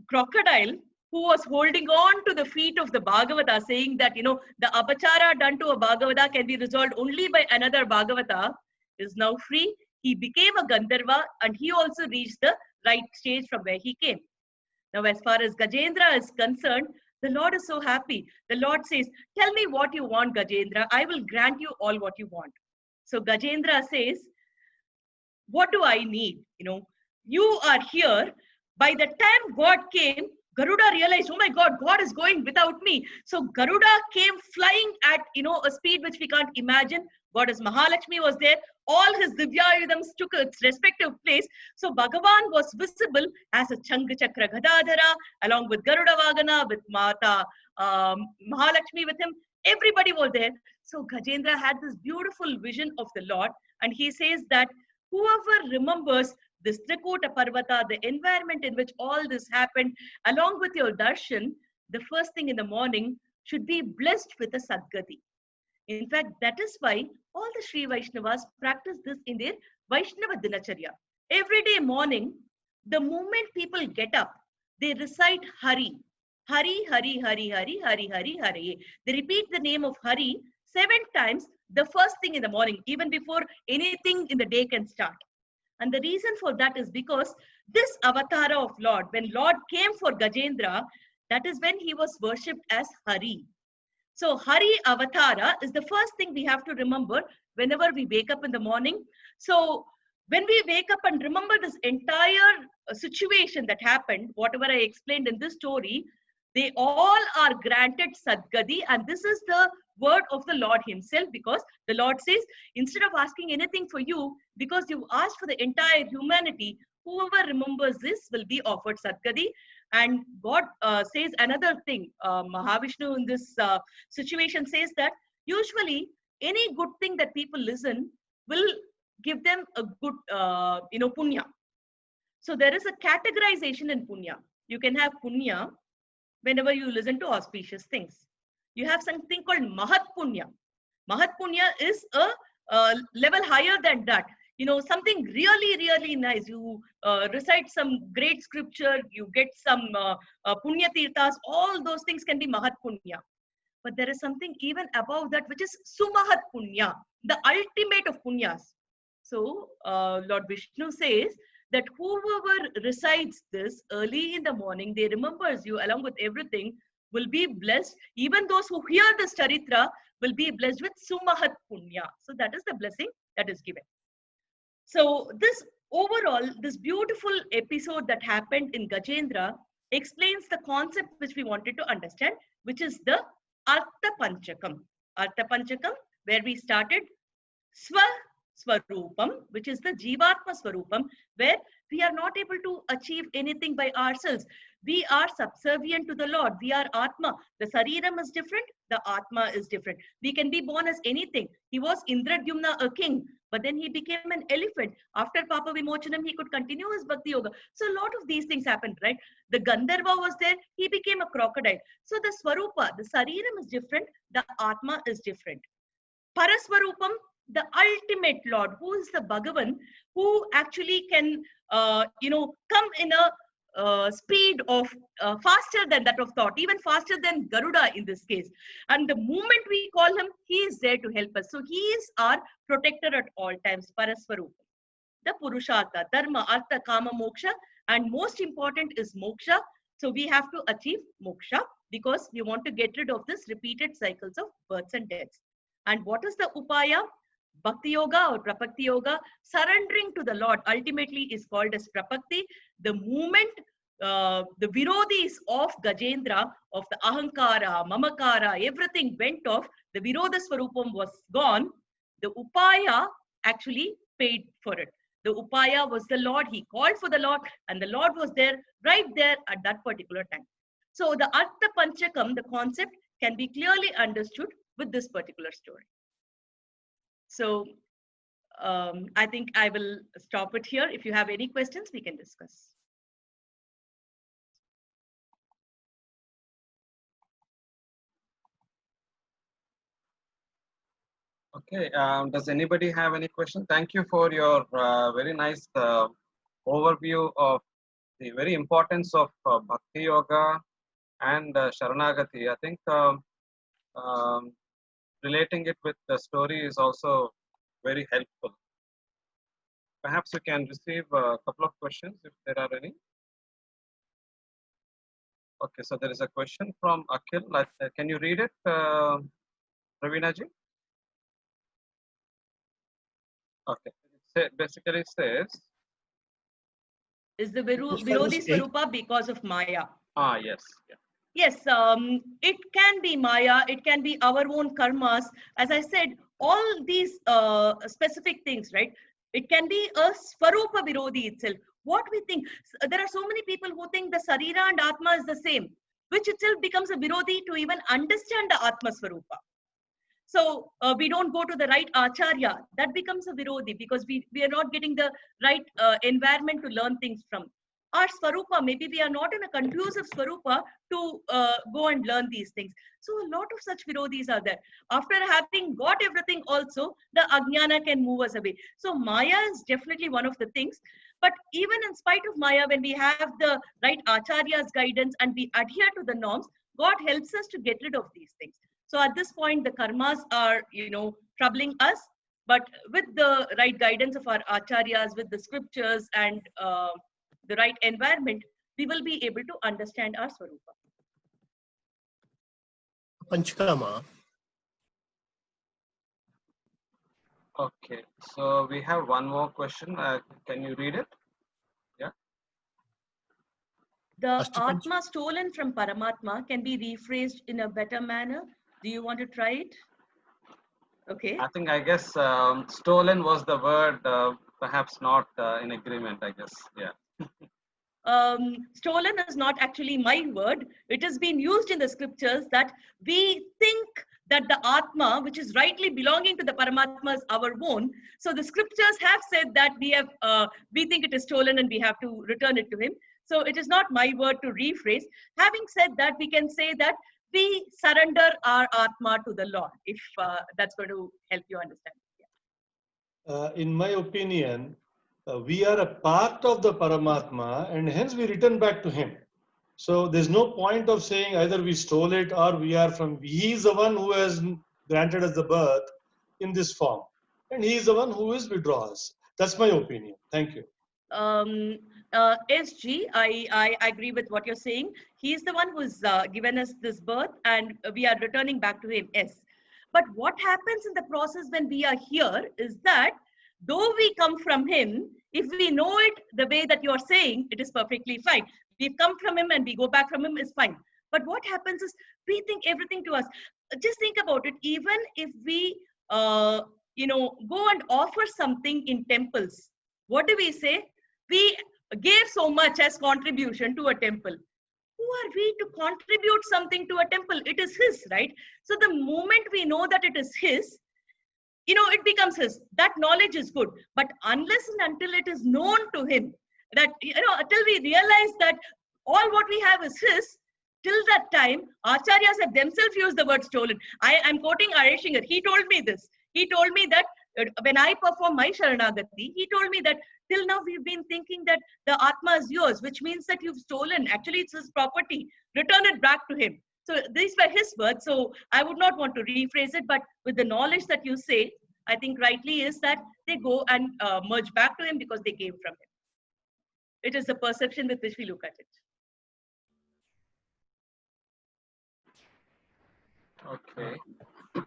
crocodile who was holding on to the feet of the Bhagavata, saying that, the apachara done to a Bhagavata can be resolved only by another Bhagavata, is now free. He became a Gandharva and he also reached the right stage from where he came. Now, as far as Gajendra is concerned, the Lord is so happy. The Lord says, tell me what you want, Gajendra. I will grant you all what you want. So Gajendra says, what do I need? You are here. By the time God came, Garuda realized, oh my God, God is going without me. So Garuda came flying at, a speed which we can't imagine. Goddess Mahalakshmi was there. All his Divyayudams took its respective place. So Bhagavan was visible as a Changa Chakra Gadadhara, along with Garuda Vagana, with Mata Mahalakshmi with him. Everybody was there. So Gajendra had this beautiful vision of the Lord. And he says that whoever remembers this Trikuta Parvata, the environment in which all this happened, along with your darshan, the first thing in the morning should be blessed with a Sadgati. In fact, that is why all the Sri Vaishnavas practice this in their Vaishnava Dinacharya. Every day morning, the moment people get up, they recite Hari. Hari, Hari, Hari, Hari, Hari, Hari, Hari. They repeat the name of Hari 7 times the first thing in the morning, even before anything in the day can start. And the reason for that is because this avatar of Lord, when Lord came for Gajendra, that is when he was worshipped as Hari. So Hari Avatara is the first thing we have to remember whenever we wake up in the morning. So when we wake up and remember this entire situation that happened, whatever I explained in this story, they all are granted Sadgati, and this is the word of the Lord himself, because the Lord says, instead of asking anything for you, because you asked for the entire humanity, whoever remembers this will be offered Sadgati. And God says another thing, Mahavishnu in this situation says that usually any good thing that people listen will give them a good, punya. So there is a categorization in punya. You can have punya whenever you listen to auspicious things. You have something called Mahat Punya. Mahat Punya is a level higher than that. Something really, really nice. You recite some great scripture, you get some Punya Tirthas, all those things can be Mahat Punya. But there is something even above that, which is Sumahat Punya, the ultimate of Punyas. So Lord Vishnu says that whoever recites this early in the morning, they remembers you along with everything, will be blessed. Even those who hear this Charitra will be blessed with Sumahat Punya. So that is the blessing that is given. So this overall, this beautiful episode that happened in Gajendra explains the concept which we wanted to understand, which is the Artha Panchakam. Artha Panchakam, where we started Swa Swarupam, which is the Jivatma Swarupam, where we are not able to achieve anything by ourselves. We are subservient to the Lord. We are Atma. The Sariram is different. The Atma is different. We can be born as anything. He was Indradyumna, a king, but then he became an elephant. After Papa Vimochanam, he could continue his Bhakti Yoga. So a lot of these things happened, right? The Gandharva was there. He became a crocodile. So the Swarupa, the Sariram is different. The Atma is different. Paraswarupam, the ultimate Lord, who is the Bhagavan, who actually can, come in a speed of faster than that of thought, even faster than Garuda in this case. And the moment we call him, he is there to help us. So he is our protector at all times, Paraswarupam. The Purushartha, Dharma, Artha, Kama, Moksha, and most important is Moksha. So we have to achieve Moksha because we want to get rid of this repeated cycles of births and deaths. And what is the Upaya? Bhakti Yoga or Prapakti Yoga, surrendering to the Lord, ultimately is called as Prapakti. The moment the Virodhis of Gajendra, of the Ahankara, Mamakara, everything went off, the Virodha Swarupam was gone, the Upaya actually paid for it. The Upaya was the Lord. He called for the Lord and the Lord was there, right there at that particular time. So the Artha Panchakam, the concept, can be clearly understood with this particular story. So I think I will stop it here. If you have any questions, we can discuss. Okay, does anybody have any question? Thank you for your very nice overview of the very importance of Bhakti Yoga and Sharanagati. I think relating it with the story is also very helpful. Perhaps you can receive a couple of questions if there are any. Okay, so there is a question from Akhil. Can you read it, Ravina ji? Okay, it basically says, is the Virodhi Swarupa because of Maya? Yes. Yeah. Yes, it can be Maya, it can be our own karmas. As I said, all these specific things, right? It can be a Swarupa Virodhi itself. What we think, there are so many people who think the Sarira and Atma is the same, which itself becomes a Virodhi to even understand the Atma Swarupa. So we don't go to the right Acharya, that becomes a Virodhi because we are not getting the right environment to learn things from. Our Swarupa, maybe we are not in a conducive Swarupa to go and learn these things. So a lot of such Virodhis are there. After having got everything also, the Ajnana can move us away. So Maya is definitely one of the things. But even in spite of Maya, when we have the right Acharya's guidance and we adhere to the norms, God helps us to get rid of these things. So at this point, the karmas are, troubling us. But with the right guidance of our Acharyas, with the scriptures and the right environment, we will be able to understand our Swarupa. Panchakama. Okay, so we have one more question. Can you read it? Yeah. The Atma stolen from Paramatma can be rephrased in a better manner. Do you want to try it? Okay. I guess stolen was the word, perhaps not in agreement, I guess. Yeah. Stolen is not actually my word. It has been used in the scriptures that we think that the Atma, which is rightly belonging to the Paramatma, is our own. So the scriptures have said that we think it is stolen and we have to return it to him. So it is not my word to rephrase. Having said that, we can say that we surrender our Atma to the Lord, if that's going to help you understand. Yeah. In my opinion, we are a part of the Paramatma and hence we return back to him. So there's no point of saying either we stole it or we are from, he is the one who has granted us the birth in this form. And he is the one who is withdraws. That's my opinion. Thank you. SG, I agree with what you're saying. He is the one who's given us this birth and we are returning back to him. Yes. But what happens in the process when we are here is that though we come from him, if we know it the way that you're saying, it is perfectly fine. We've come from him and we go back from him is fine. But what happens is we think everything to us. Just think about it. Even if we, go and offer something in temples, what do we say? We gave so much as contribution to a temple. Who are we to contribute something to a temple? It is his, right? So the moment we know that it is his, it becomes his. That knowledge is good. But unless and until it is known to him, that, until we realize that all what we have is his, till that time, Acharyas have themselves used the word stolen. I am quoting Areshinger. He told me this. He told me that when I perform my Sharanagati, he told me that till now we've been thinking that the Atma is yours, which means that you've stolen. Actually, it's his property. Return it back to him. So these were his words. So I would not want to rephrase it, but with the knowledge that you say, I think rightly is that they go and merge back to him because they came from him. It is the perception with which we look at it. Okay.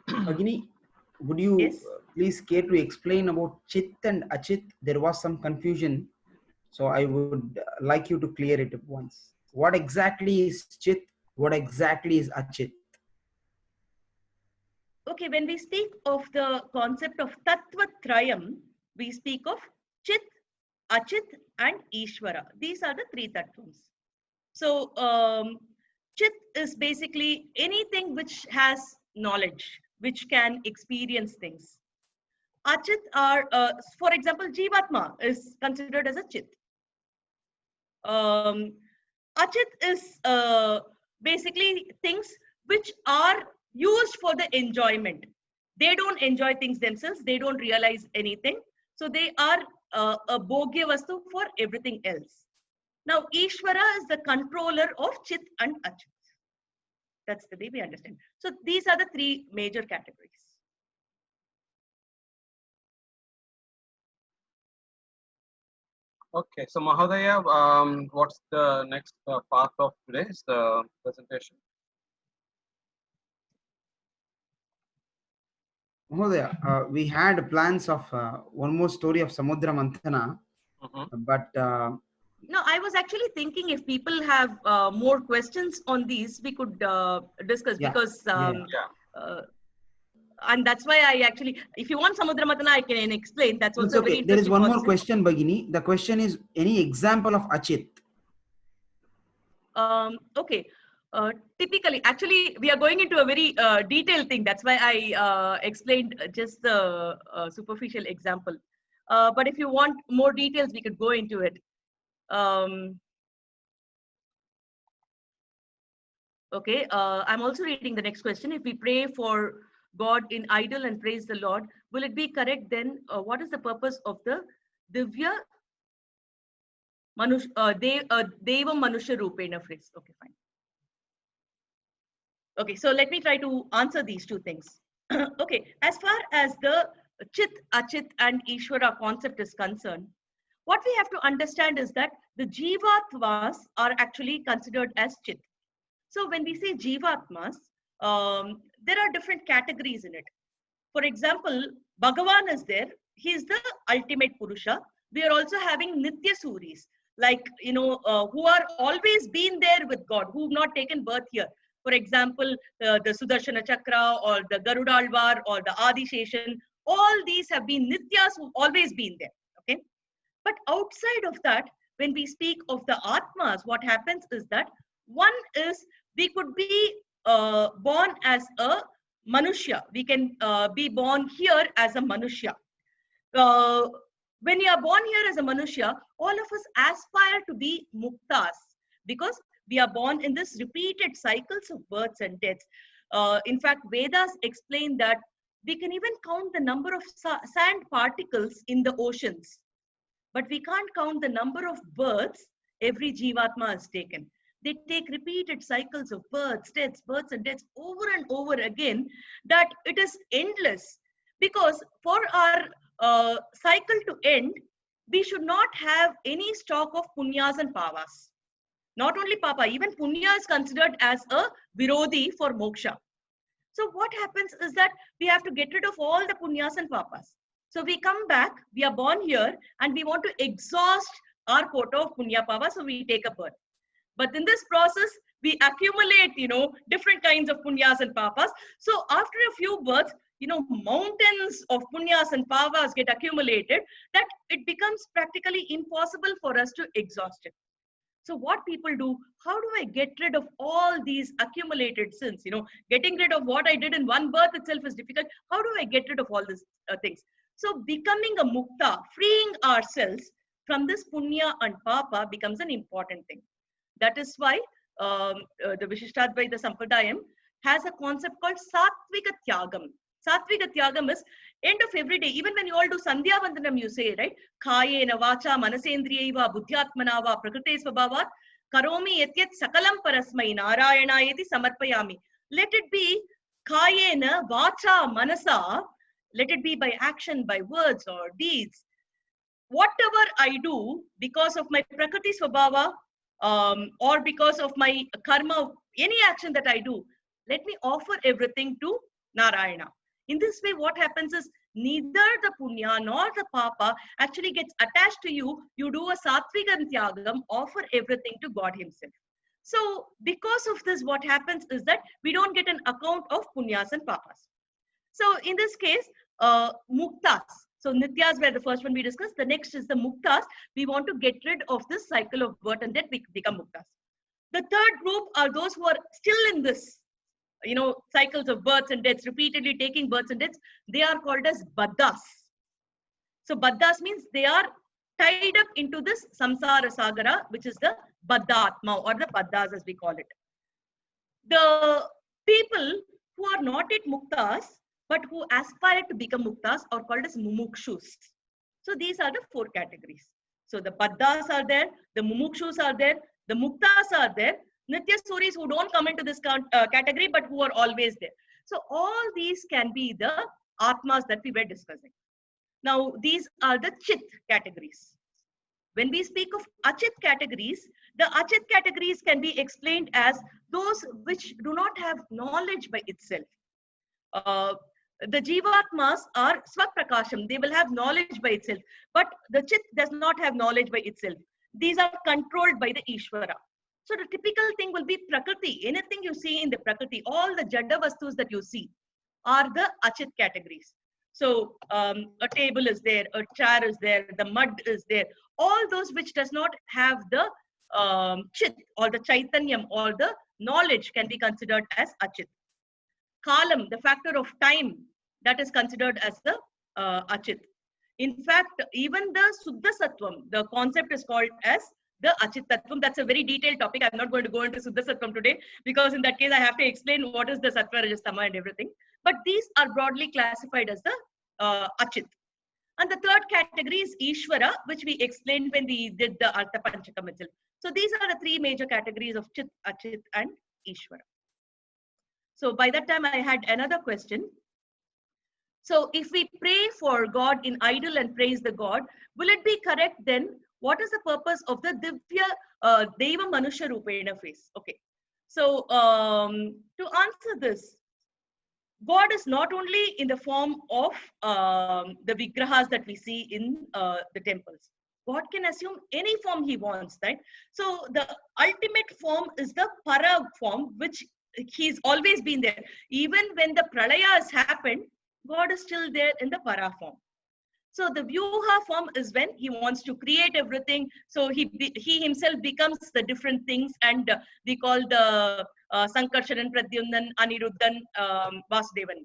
Bhagini, would you Yes. please care to explain about Chit and Achit? There was some confusion, so I would like you to clear it once. What exactly is Chit? What exactly is Achit? Okay, when we speak of the concept of Tattva Trayam, we speak of Chit, Achit, and Ishvara. These are the three tattvams. So, Chit is basically anything which has knowledge, which can experience things. Achit are, for example, Jivatma is considered as a Chit. Achit is basically things which are used for the enjoyment. They don't enjoy things themselves. They don't realize anything. So they are a bhogya vastu for everything else. Now, Ishvara is the controller of Chit and Achit. That's the way we understand. So these are the three major categories. Okay, so Mahodaya, what's the next part of today's presentation? Mahodaya, we had plans of one more story of Samudra Manthana, but No, I was actually thinking if people have more questions on these, we could discuss because, and that's why I actually, if you want Samudra Manthana, I can explain. That's also okay. very interesting. There is one more concept. question, Bhagini. The question is, any example of Achit? Okay. Typically, actually, we are going into a very detailed thing. That's why I explained just the superficial example. But if you want more details, we could go into it. Okay, I'm also reading the next question. If we pray for God in idol and praise the Lord, will it be correct then? What is the purpose of the Divya Devam Manusha Rupena phrase? Okay, fine. Okay, so let me try to answer these two things. Okay, as far as the Chit, Achit, and Ishvara concept is concerned, what we have to understand is that the Jivatmas are actually considered as Chit. So when we say Jivatmas, there are different categories in it. For example, Bhagavan is there. He is the ultimate Purusha. We are also having Nitya Suris, like, who are always been there with God, who have not taken birth here. For example, the Sudarshana Chakra or the Garudalvar or the Adisheshan, all these have been Nityas who've always been there. Okay. But outside of that, when we speak of the Atmas, what happens is that one is we could be born as a Manushya. We can be born here as a Manushya. When you are born here as a Manushya, all of us aspire to be Muktas because we are born in this repeated cycles of births and deaths. In fact, Vedas explain that we can even count the number of sand particles in the oceans, but we can't count the number of births every Jivatma has taken. They take repeated cycles of births, and deaths over and over again, that it is endless. Because for our cycle to end, we should not have any stock of punyas and pavas. Not only papa, even punya is considered as a virodhi for moksha. So what happens is that we have to get rid of all the punyas and papas. So we come back, we are born here, and we want to exhaust our quota of punya pava, so we take a birth. But in this process, we accumulate, different kinds of punyas and papas. So after a few births, mountains of punyas and papas get accumulated that it becomes practically impossible for us to exhaust it. So what people do, how do I get rid of all these accumulated sins? Getting rid of what I did in one birth itself is difficult. How do I get rid of all these things? So becoming a mukta, freeing ourselves from this punya and papa becomes an important thing. That is why the Vishishtadvaita Sampradayam has a concept called Satvika Tyagam. Satvika Tyagam is end of every day, even when you all do Sandhya Vandanam, you say, right? Kayena vacha manasendriyaiva buddhyatmanava prakrite svabhavat karomi yatyat sakalam parasmai narayanayati samarpayami. Let it be Kayena vacha manasa, let it be by action, by words or deeds. Whatever I do because of my prakriti svabhava or because of my karma, any action that I do, let me offer everything to Narayana. In this way, what happens is neither the punya nor the papa actually gets attached to you. You do a sattvikan tyagam, offer everything to God himself. So because of this, what happens is that we don't get an account of punyas and papas. So in this case, muktas. So nityas were the first one we discussed. The next is the muktas. We want to get rid of this cycle of birth and death, we become muktas. The third group are those who are still in this, cycles of births and deaths, repeatedly taking births and deaths. They are called as baddhas. So baddhas means they are tied up into this samsara sagara, which is the baddhatma or the baddhas as we call it. The people who are not yet muktas, but who aspire to become muktas are called as mumukshus. So these are the four categories. So the baddhas are there, the mumukshus are there, the muktas are there, Nitya Suris who don't come into this category, but who are always there. So all these can be the atmas that we were discussing. Now, these are the chit categories. When we speak of achit categories, the achit categories can be explained as those which do not have knowledge by itself. The jivatmas are swaprakasham. They will have knowledge by itself. But the chit does not have knowledge by itself. These are controlled by the Ishvara. So the typical thing will be prakriti. Anything you see in the prakriti, all the jada vastus that you see are the achit categories. So a table is there, a chair is there, the mud is there. All those which does not have the chit or the chaitanyam or the knowledge can be considered as achit. Kalam, the factor of time, that is considered as the achit. In fact, even the Suddha Sattvam, the concept is called as the Achit Tattvam. That's a very detailed topic. I'm not going to go into Suddha Sattvam today because in that case, I have to explain what is the Sattva, Rajas, Tama and everything. But these are broadly classified as the Achit. And the third category is Ishvara, which we explained when we did the Artha Panchakam itself. So these are the three major categories of Chit, Achit and Ishvara. So by that time, I had another question. So if we pray for God in idol and praise the God, will it be correct then? What is the purpose of the Divya Deva Manusha Rupena phase? Okay. So to answer this, God is not only in the form of the vigrahas that we see in the temples. God can assume any form he wants, right? So the ultimate form is the para form, which he's always been there. Even when the pralaya has happened, God is still there in the para form. So the vyuha form is when he wants to create everything. So he himself becomes the different things, and we call the Sankarshanan, Pradyumnan, Aniruddhan, Vasudevan.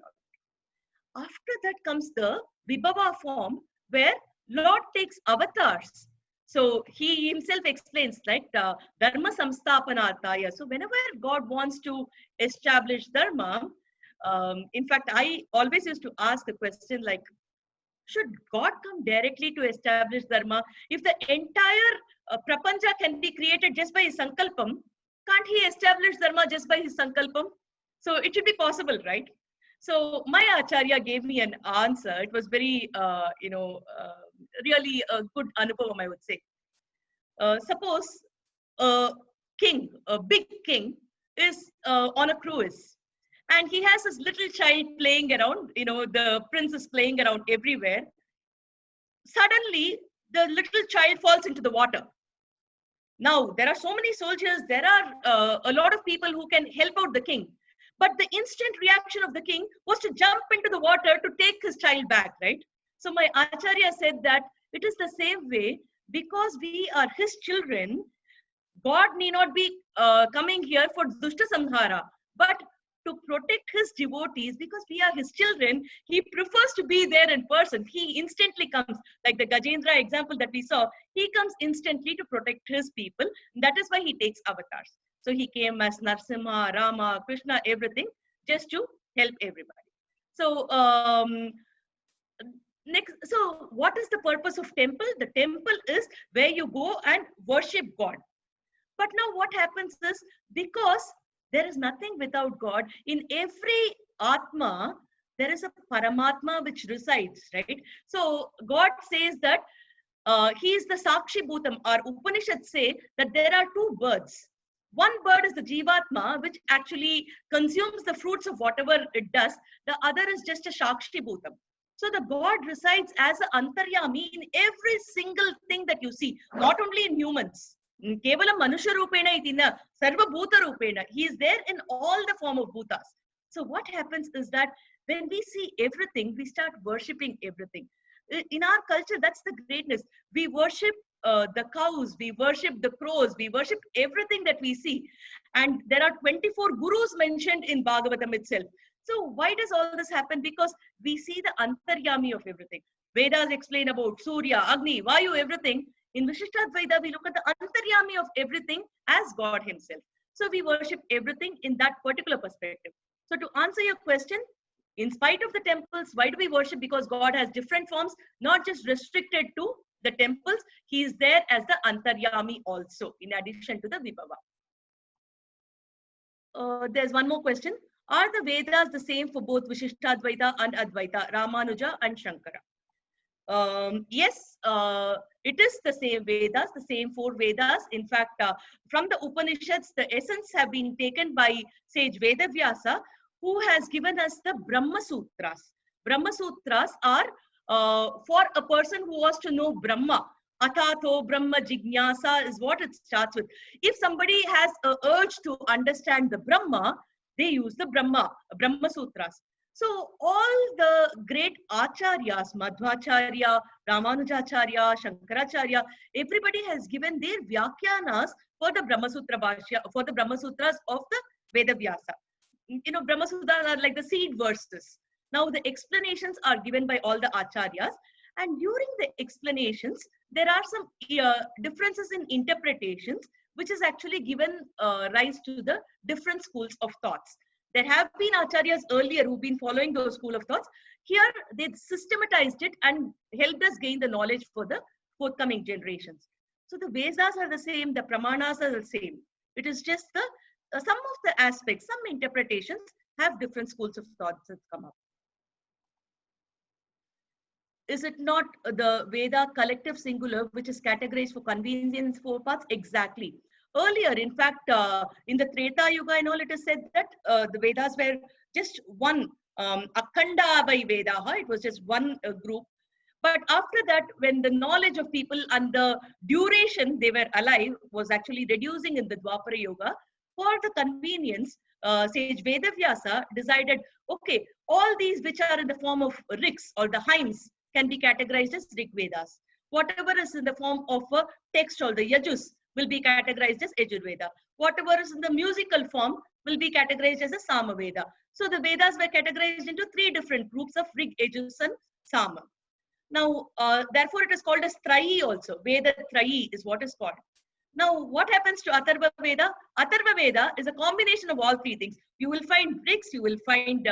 After that comes the Vibhava form, where Lord takes avatars. So he himself explains, like Dharma Samsthapanarthaya. So whenever God wants to establish Dharma, in fact, I always used to ask a question like, should God come directly to establish Dharma? If the entire Prapancha can be created just by his Sankalpam, can't he establish Dharma just by his Sankalpam? So it should be possible, right? So my Acharya gave me an answer. It was very, really a good anubhavam, I would say. Suppose a king, a big king, is on a cruise. And he has this little child playing around, the prince is playing around everywhere. Suddenly, the little child falls into the water. Now, there are so many soldiers, there are a lot of people who can help out the king. But the instant reaction of the king was to jump into the water to take his child back, right? So my Acharya said that it is the same way, because we are his children, God need not be coming here for Dushta Samhara, but to protect his devotees, because we are his children, he prefers to be there in person. He instantly comes, like the Gajendra example that we saw, he comes instantly to protect his people. That is why he takes avatars. So he came as Narsimha, Rama, Krishna, everything, just to help everybody. So next, so what is the purpose of temple? The temple is where you go and worship God. But now what happens is, because there is nothing without God, in every Atma, there is a Paramatma which resides, right? So God says that he is the Sakshi Bhutam. Our Upanishads say that there are two birds. One bird is the Jivatma, which actually consumes the fruits of whatever it does. The other is just a Sakshi Bhutam. So the God resides as an Antaryami in every single thing that you see, not only in humans. Kevalam Manusha Rupena itina, Sarva Bhuta Rupena. He is there in all the form of Bhutas. So what happens is that when we see everything, we start worshipping everything. In our culture, that's the greatness. We worship the cows, we worship the crows, we worship everything that we see. And there are 24 gurus mentioned in Bhagavatam itself. So why does all this happen? Because we see the Antaryami of everything. Vedas explain about Surya, Agni, Vayu, everything. In Vishishtadvaita, we look at the Antaryami of everything as God himself. So we worship everything in that particular perspective. So to answer your question, in spite of the temples, why do we worship? Because God has different forms, not just restricted to the temples. He is there as the Antaryami also, in addition to the Vibhava. There's one more question. Are the Vedas the same for both Vishishtadvaita and Advaita, Ramanuja and Shankara? Yes, it is the same Vedas, the same 4 Vedas. In fact, from the Upanishads, the essence have been taken by sage Vedavyasa, who has given us the Brahma Sutras. Brahma Sutras are for a person who wants to know Brahma. Atato Brahma Jignasa is what it starts with. If somebody has an urge to understand the Brahma, they use the Brahma Sutras. So all the great acharyas, Madhvacharya, Ramanujacharya, Shankaracharya, everybody has given their Vyakhyanas for the Brahma Sutra Bhashya, for the Brahma Sutras of the Vedavyasa. You know, Brahma Sutras are like the seed verses. Now the explanations are given by all the acharyas, and during the explanations, there are some differences in interpretations, which is actually given rise to the different schools of thoughts. There have been acharyas earlier who've been following those school of thoughts. Here, they systematized it and helped us gain the knowledge for the forthcoming generations. So the Vedas are the same, the Pramanas are the same. It is just the some of the aspects, some interpretations have different schools of thoughts that come up. Is it not the Veda collective singular, which is categorized for convenience 4 parts? Exactly. Earlier, in fact, in the Treta Yuga and all, it is said that the Vedas were just one, Akhanda by Vedaha, it was just one group. But after that, when the knowledge of people and the duration they were alive was actually reducing in the Dwapara Yuga, for the convenience, sage Vedavyasa decided, okay, all these which are in the form of riks or the hymns can be categorized as Rig Vedas. Whatever is in the form of a text or the Yajus will be categorized as Yajurveda. Whatever is in the musical form will be categorized as a Samaveda. So the Vedas were categorized into 3 different groups of Rig, Yajus and Sama. Now, therefore it is called as Trayi also. Veda Trayi is what is called. Now, what happens to Atharva Veda? Atharva Veda is a combination of all 3 things. You will find bricks, you will find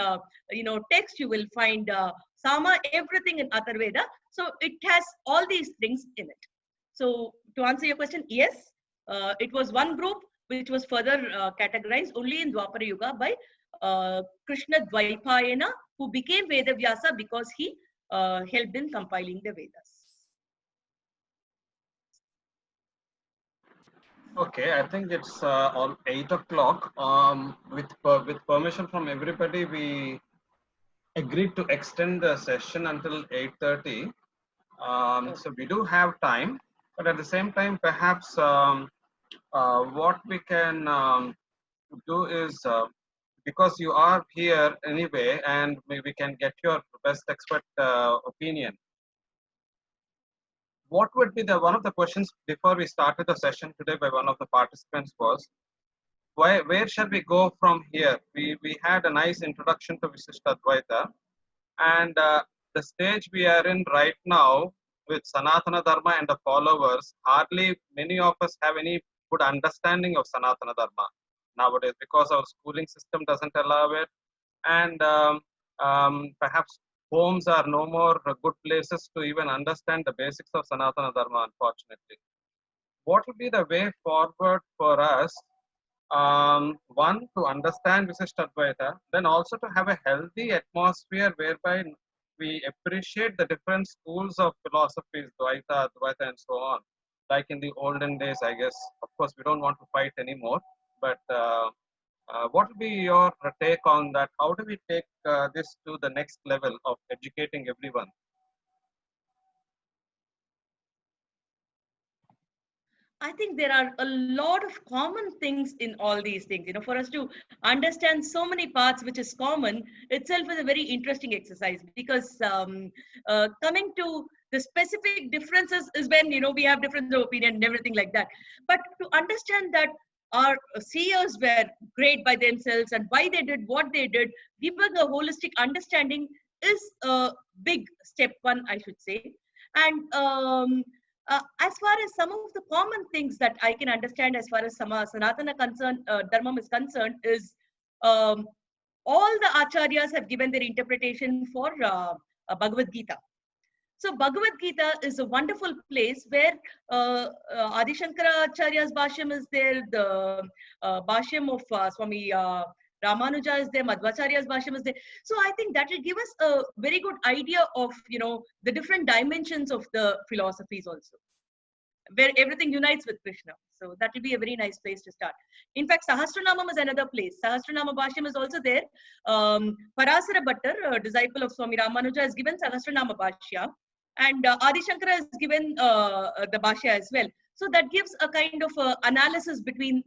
text, you will find Sama, everything in Atharva Veda. So it has all these things in it. So to answer your question, yes, it was one group which was further categorized only in Dwapara Yuga by Krishna Dvaipayana, who became Vedavyasa because he helped in compiling the Vedas. Okay, I think it's all 8 o'clock. With permission from everybody, we agreed to extend the session until 8:30. So we do have time, but at the same time, perhaps what we can do is, because you are here anyway, and we can get your best expert opinion. What would be the one of the questions before we started the session today by one of the participants was, where shall we go from here? We had a nice introduction to Visishta Advaita, and the stage we are in right now with Sanatana Dharma and the followers, hardly many of us have any good understanding of Sanatana Dharma nowadays, because our schooling system doesn't allow it, and perhaps homes are no more good places to even understand the basics of Sanatana Dharma, unfortunately. What would be the way forward for us? One, to understand Visishta Advaita, then also to have a healthy atmosphere whereby we appreciate the different schools of philosophies, Dvaita, Advaita, and so on. Like in the olden days, I guess. Of course, we don't want to fight anymore. But what will be your take on that? How do we take this to the next level of educating everyone? I think there are a lot of common things in all these things. You know, for us to understand so many parts which is common itself is a very interesting exercise, because coming to the specific differences is when, you know, we have difference of opinion and everything like that. But to understand that our seers were great by themselves and why they did what they did, giving a holistic understanding is a big step one, I should say. And as far as some of the common things that I can understand as far as Sanatana Dharma is concerned is, all the acharyas have given their interpretation for Bhagavad Gita. So Bhagavad Gita is a wonderful place where Adi Shankara Acharya's Bhashyam is there, the Bhashyam of Swami Ramanuja is there, Madhvacharya's Bhashyam is there. So I think that will give us a very good idea of, you know, the different dimensions of the philosophies also, where everything unites with Krishna. So that will be a very nice place to start. In fact, Sahasranamam is another place. Sahasranama Bhashyam is also there. Parasara Bhattar, a disciple of Swami Ramanuja, has given Sahasranama Bhashya. And Adi Shankara has given the Bhashya as well. So that gives a kind of analysis between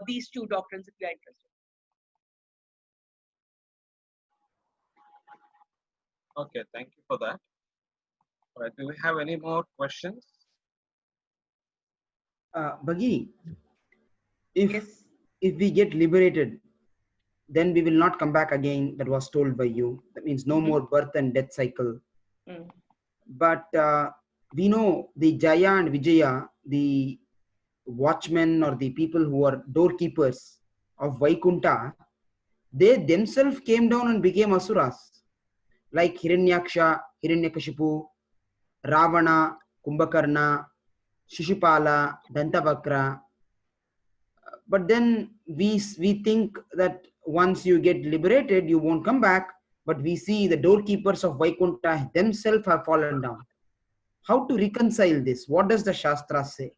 these two doctrines, if you are interested. Okay, thank you for that. All right, do we have any more questions? Bhagi, if Yes. if we get liberated, then we will not come back again. That was told by you. That means no more birth and death cycle. But we know the Jaya and Vijaya, the watchmen or the people who are doorkeepers of Vaikunta, they themselves came down and became asuras, like Hiranyaksha, Hiranyakashipu, Ravana, Kumbhakarna, Shishupala, Dantavakra. But then we think that once you get liberated, you won't come back. But we see the doorkeepers of Vaikunta themselves have fallen down. How to reconcile this? What does the Shastra say?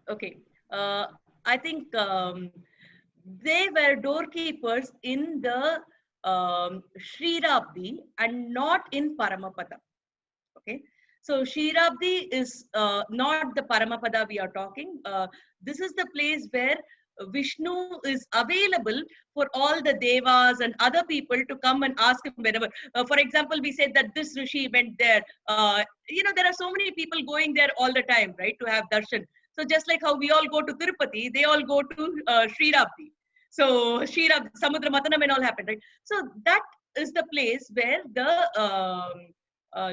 Okay. I think they were doorkeepers in the Srirabdi and not in Paramapada. Okay. So Srirabdi is not the Paramapada we are talking. This is the place where Vishnu is available for all the devas and other people to come and ask him whenever. For example, we said that this Rishi went there. You know, there are so many people going there all the time, right, to have darshan. So just like how we all go to Tirupati, they all go to Srirabdi. So Srirabdi, Samudra Mathanam and all happened, right? So that is the place where the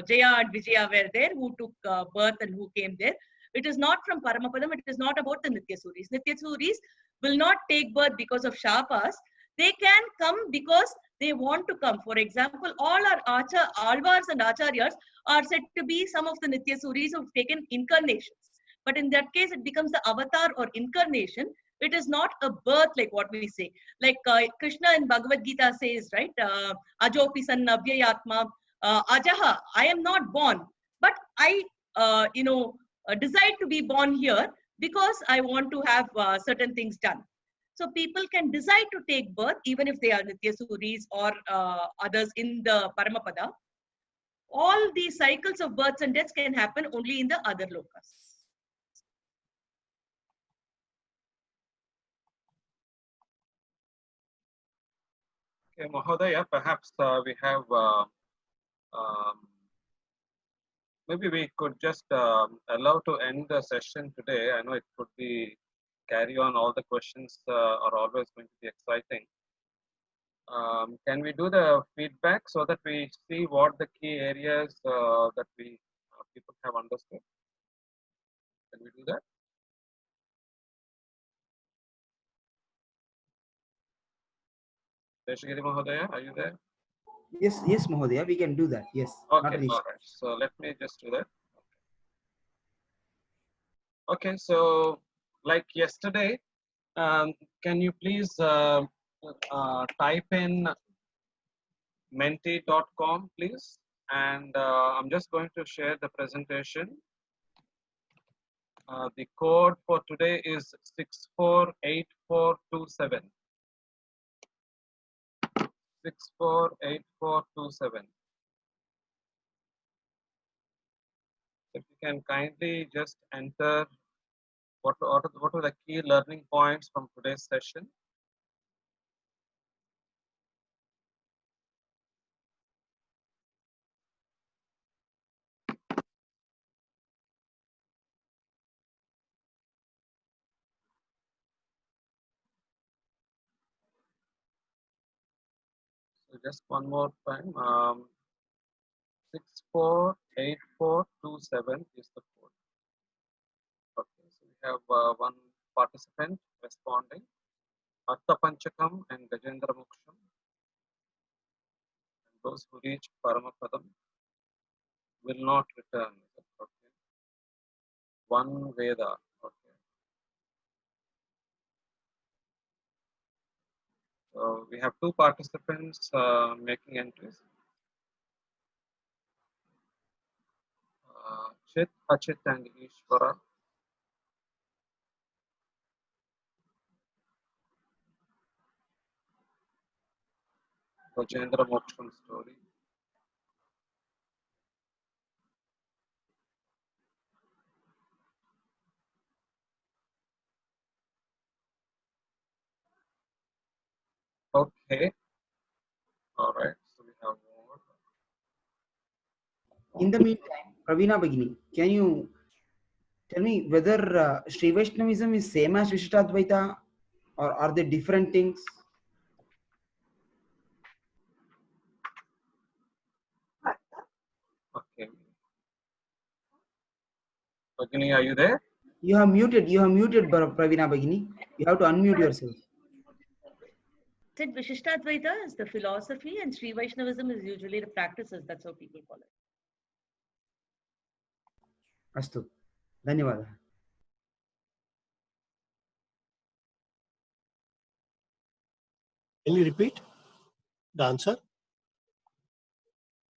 Jaya and Vijaya were there, who took birth and who came there. It is not from Paramapadam. It is not about the Nityasuris. Nityasuris will not take birth because of Shapas. They can come because they want to come. For example, all our Alvars and Acharyas are said to be some of the Nityasuris who have taken incarnations. But in that case, it becomes the avatar or incarnation. It is not a birth like what we say. Like Krishna in Bhagavad Gita says, right? Ajopi san avyayatma. Ajaha, I am not born, but I, decide to be born here because I want to have certain things done. So people can decide to take birth even if they are Nityasuris or others in the Paramapada. All these cycles of births and deaths can happen only in the other lokas. Okay, Mahodaya, perhaps we have maybe we could just allow to end the session today. I know it could be carry on. All the questions are always going to be exciting. Can we do the feedback so that we see what the key areas that we people have understood? Can we do that? Deshagiri Mahodaya, are you there? Yes, yes, Mahodaya, we can do that. Yes. Not Okay, an issue. all right. So let me just do that. Okay, so like yesterday, can you please type in menti.com, please? And I'm just going to share the presentation. The code for today is 648427. 648427. If you can kindly just enter what are the key learning points from today's session. So just one more time, 648427 is the code. Okay, so we have one participant responding, Artha Panchakam and Gajendra Moksham. And those who reach Paramapadam will not return. Okay. One Veda. Okay. So we have two participants making entries. Chit, Achit, and Ishvara. Gajendra Moksham story. Okay. All right. So we have more. In the meantime, Praveena Bhagini, can you tell me whether Sri Vaishnavism is same as Vishishtadvaita, or are they different things? Okay. Bhagini, are you there? You have muted Praveena Bhagini. You have to unmute yourself. Said Vishishtadvaita is the philosophy and Sri Vaishnavism is usually the practices. That's how people call it. Astu. Dhanyavada. Can you repeat the answer?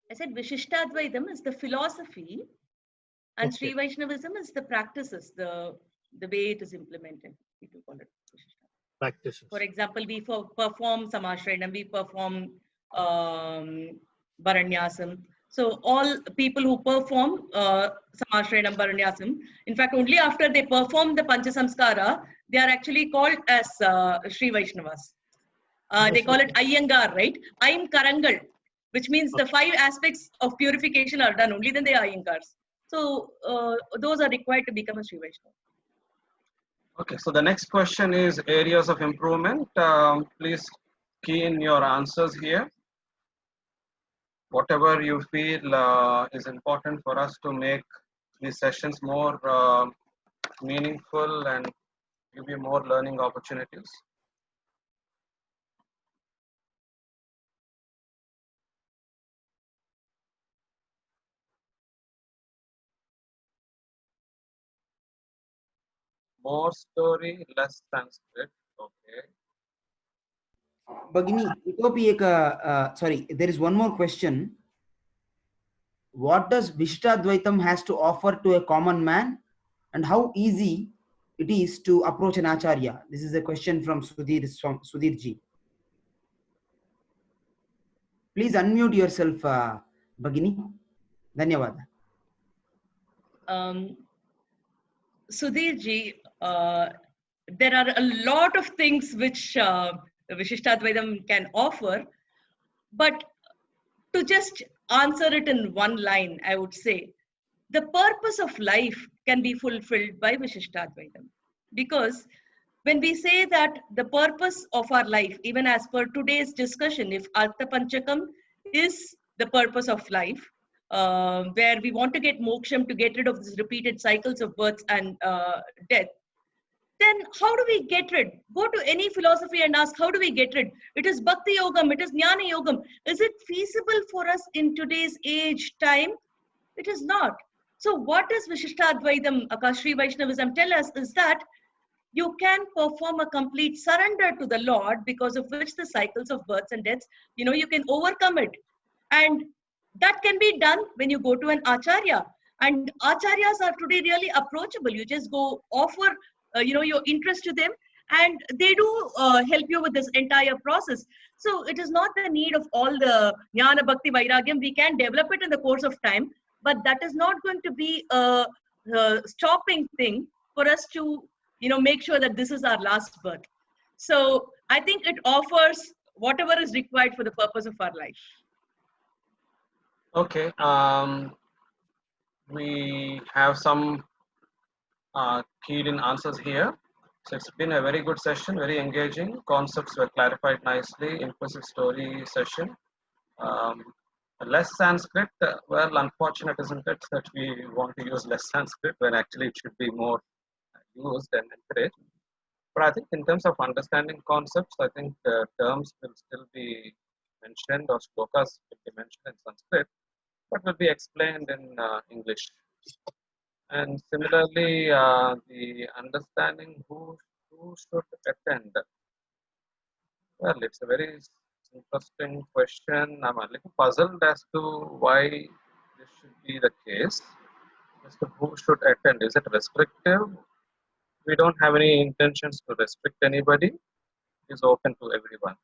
I said Vishishtadvaitam is the philosophy and Okay. Sri Vaishnavism is the practices, the way it is implemented. People call it Vishishtadvaita. Practices. For example, we perform Samashranam, we perform Baranyasam. So all people who perform Samashranam, Baranyasam, in fact, only after they perform the Panchasamskara, they are actually called as Sri Vaishnavas. They call it Iyengar, right? I'm Karangal, which means the 5 aspects of purification are done. Only then they are Iyengars. So those are required to become a Sri Vaishnava. Okay, so the next question is areas of improvement. Please key in your answers here. Whatever you feel is important for us to make these sessions more meaningful and give you more learning opportunities. More story, less Sanskrit. Okay. Bhagini, itopi eka, sorry, there is one more question. What does Vishishtadvaitam has to offer to a common man, and how easy it is to approach an acharya? This is a question from Sudhir ji. Please unmute yourself, Bhagini. Dhanyavada. Sudhir ji, there are a lot of things which Vishishtadvaitam can offer. But to just answer it in one line, I would say the purpose of life can be fulfilled by Vishishtadvaitam. Because when we say that the purpose of our life, even as per today's discussion, if Artha Panchakam is the purpose of life, where we want to get moksham to get rid of these repeated cycles of births and death, then how do we get rid? Go to any philosophy and ask, how do we get rid? It is Bhakti Yogam, it is Jnana Yogam. Is it feasible for us in today's age, time? It is not. So what does Vishishtadvaitam, Akashri Vaishnavism tell us is that you can perform a complete surrender to the Lord, because of which the cycles of births and deaths, you can overcome it. And that can be done when you go to an Acharya. And Acharyas are today really approachable. You just go offer your interest to them, and they do help you with this entire process. So it is not the need of all the Jnana Bhakti Vairagyam. We can develop it in the course of time, but that is not going to be a stopping thing for us to make sure that this is our last birth. So I think it offers whatever is required for the purpose of our life. Okay. We have some keyed in answers here. So it's been a very good session, very engaging. Concepts were clarified nicely. Implicit story session. Less Sanskrit. Well, unfortunate, isn't it, that we want to use less Sanskrit when actually it should be more used and encouraged. But I think in terms of understanding concepts, I think terms will still be mentioned, or shlokas will be mentioned in Sanskrit, but will be explained in English. And similarly, the understanding who should attend. Well, it's a very interesting question. I'm a little puzzled as to why this should be the case. As to who should attend, is it restrictive? We don't have any intentions to restrict anybody. It's open to everyone.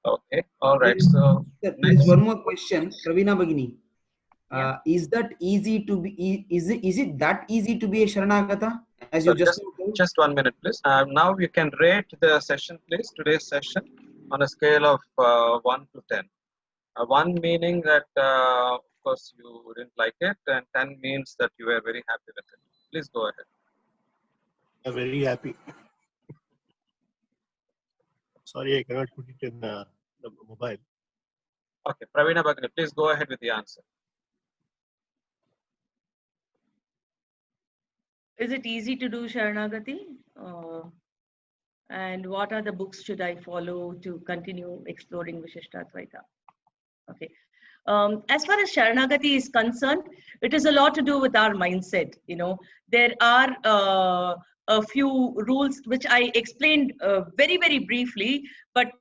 Okay, all right. So There next. is one more question, Pravina Bhagini. Is that easy to be? Is it that easy to be a Sharanagata? As So you just 1 minute, please. Now you can rate the session, please. Today's session on a scale of 1 to 10. 1 meaning that, of course, you didn't like it, and 10 means that you were very happy with it. Please go ahead. I'm very happy. Sorry, I cannot put it in the mobile. Okay, Pravina Bhagini, please go ahead with the answer. Is it easy to do Sharanagati? And what are the books should I follow to continue exploring Vishishtadvaita? Okay. As far as Sharanagati is concerned, it is a lot to do with our mindset. There are a few rules which I explained very, very briefly, but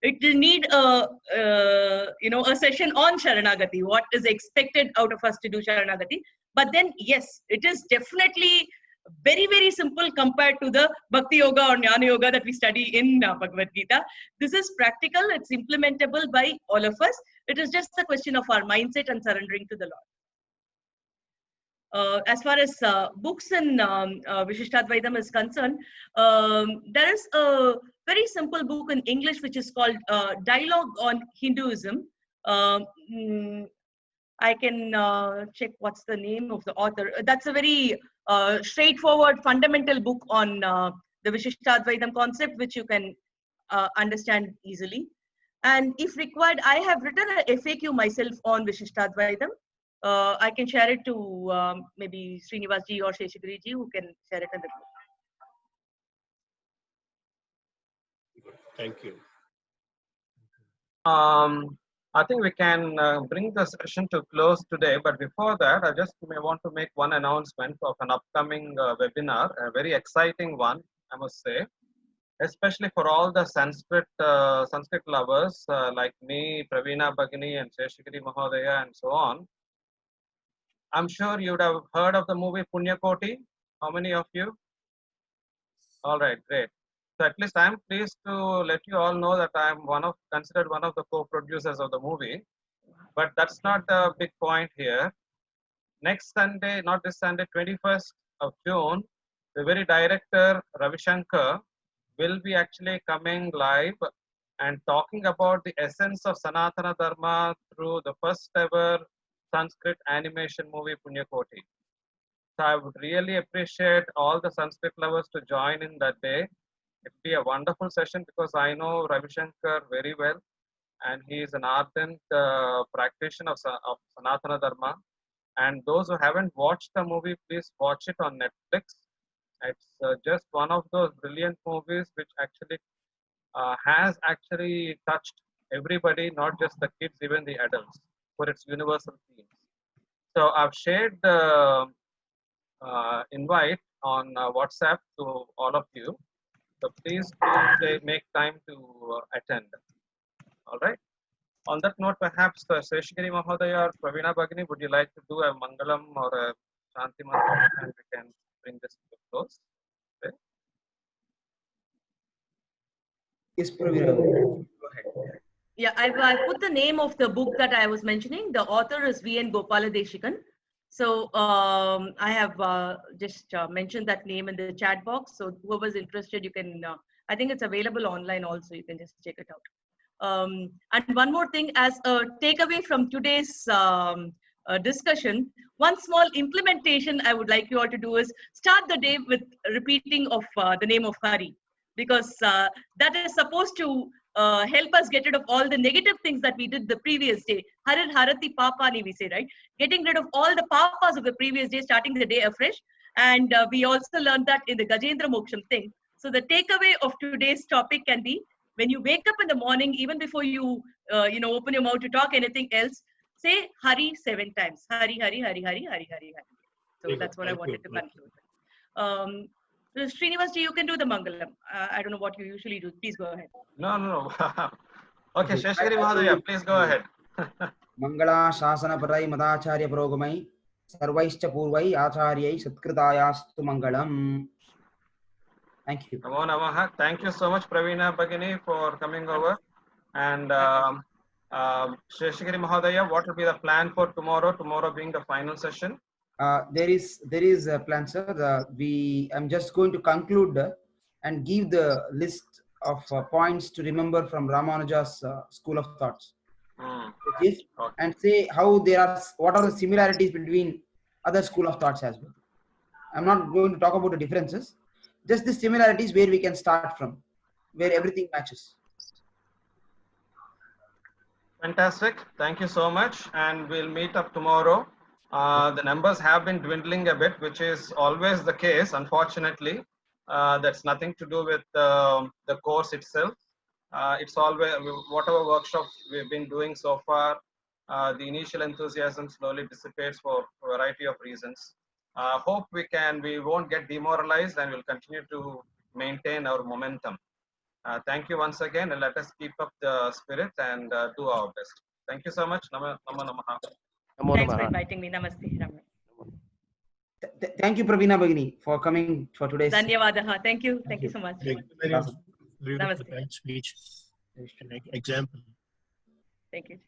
it will need a session on Sharanagati, what is expected out of us to do Sharanagati. But then, yes, it is definitely very, very simple compared to the Bhakti Yoga or Jnana Yoga that we study in Bhagavad Gita. This is practical, it's implementable by all of us. It is just a question of our mindset and surrendering to the Lord. As far as books in Vishishtadvaitam is concerned, there is a very simple book in English which is called Dialogue on Hinduism. I can check what's the name of the author. That's a very straightforward, fundamental book on the Vishishtadvaitam concept, which you can understand easily. And if required, I have written a FAQ myself on Vishishtadvaitam. I can share it to maybe Srinivas ji or Sheshagiri ji, who can share it in the group. Thank you. I think we can bring the session to close today, but before that, I just may want to make one announcement of an upcoming webinar, a very exciting one, I must say, especially for all the Sanskrit lovers like me, Pravina Bhagini, and Sheshagiri Mahodaya, and so on. I'm sure you would have heard of the movie Punyakoti. How many of you? All right, great. So at least I'm pleased to let you all know that I'm considered one of the co-producers of the movie. But that's not the big point here. Next Sunday, not this Sunday, 21st of June, the very director Ravi Shankar will be actually coming live and talking about the essence of Sanatana Dharma through the first ever Sanskrit animation movie Punyakoti. So I would really appreciate all the Sanskrit lovers to join in that day. It would be a wonderful session because I know Ravi Shankar very well, and he is an ardent practitioner of Sanatana Dharma. And those who haven't watched the movie, please watch it on Netflix. It's just one of those brilliant movies which actually has actually touched everybody, not just the kids, even the adults, for its universal themes. So I've shared the invite on WhatsApp to all of you. So please do make time to attend. All right. On that note, perhaps Seshagiri Mahodaya or Pravina Bhagini, would you like to do a Mangalam or a Shanti Mantra, and we can bring this to a close? Okay. Yes, Pravina. Go ahead. Yeah, I put the name of the book that I was mentioning. The author is V.N. Gopaladeshikan. So I have just mentioned that name in the chat box. So whoever's interested, you can, I think it's available online also. You can just check it out. And one more thing, as a takeaway from today's discussion, one small implementation I would like you all to do is start the day with repeating of the name of Hari, because that is supposed to help us get rid of all the negative things that we did the previous day. Harir Harati Papani, we say, right? Getting rid of all the papas of the previous day, starting the day afresh. And we also learned that in the Gajendra Moksham thing. So the takeaway of today's topic can be, when you wake up in the morning, even before you, open your mouth to talk anything else, say Hari 7 times. Hari, Hari, Hari, Hari, Hari, Hari, Hari. So that's what I wanted to conclude. Srinivas, you can do the Mangalam. I don't know what you usually do. Please go ahead. No. Okay, Seshagiri Mahodaya, please go ahead. Mangala Shasana Parai Madacharya Progamai Sarvaischa Purvai Acharyai Satkritaayastu Mangalam. Thank you. Namo Namaha. Thank you so much, Pravina Bhagini, for coming over. And Seshagiri Mahodaya, what will be the plan for tomorrow? Tomorrow being the final session. There is a plan, sir. I'm just going to conclude and give the list of points to remember from Ramanuja's school of thoughts. Okay. And say what are the similarities between other school of thoughts as well. I'm not going to talk about the differences, just the similarities where we can start from, where everything matches. Fantastic. Thank you so much. And we'll meet up tomorrow. The numbers have been dwindling a bit, which is always the case, unfortunately. That's nothing to do with the course itself. It's always, whatever workshops we've been doing so far, the initial enthusiasm slowly dissipates for a variety of reasons. Hope we won't get demoralized, and we'll continue to maintain our momentum. Thank you once again, and let us keep up the spirit and do our best. Thank you so much. Namo Namaha. Thanks for inviting me. Namaste. Thank you, Pravina Bhagini, for coming for today's. Dhanyavadaha. Thank you. Thank you so much. Thank you very much. Namaste. Speech. An example. Thank you.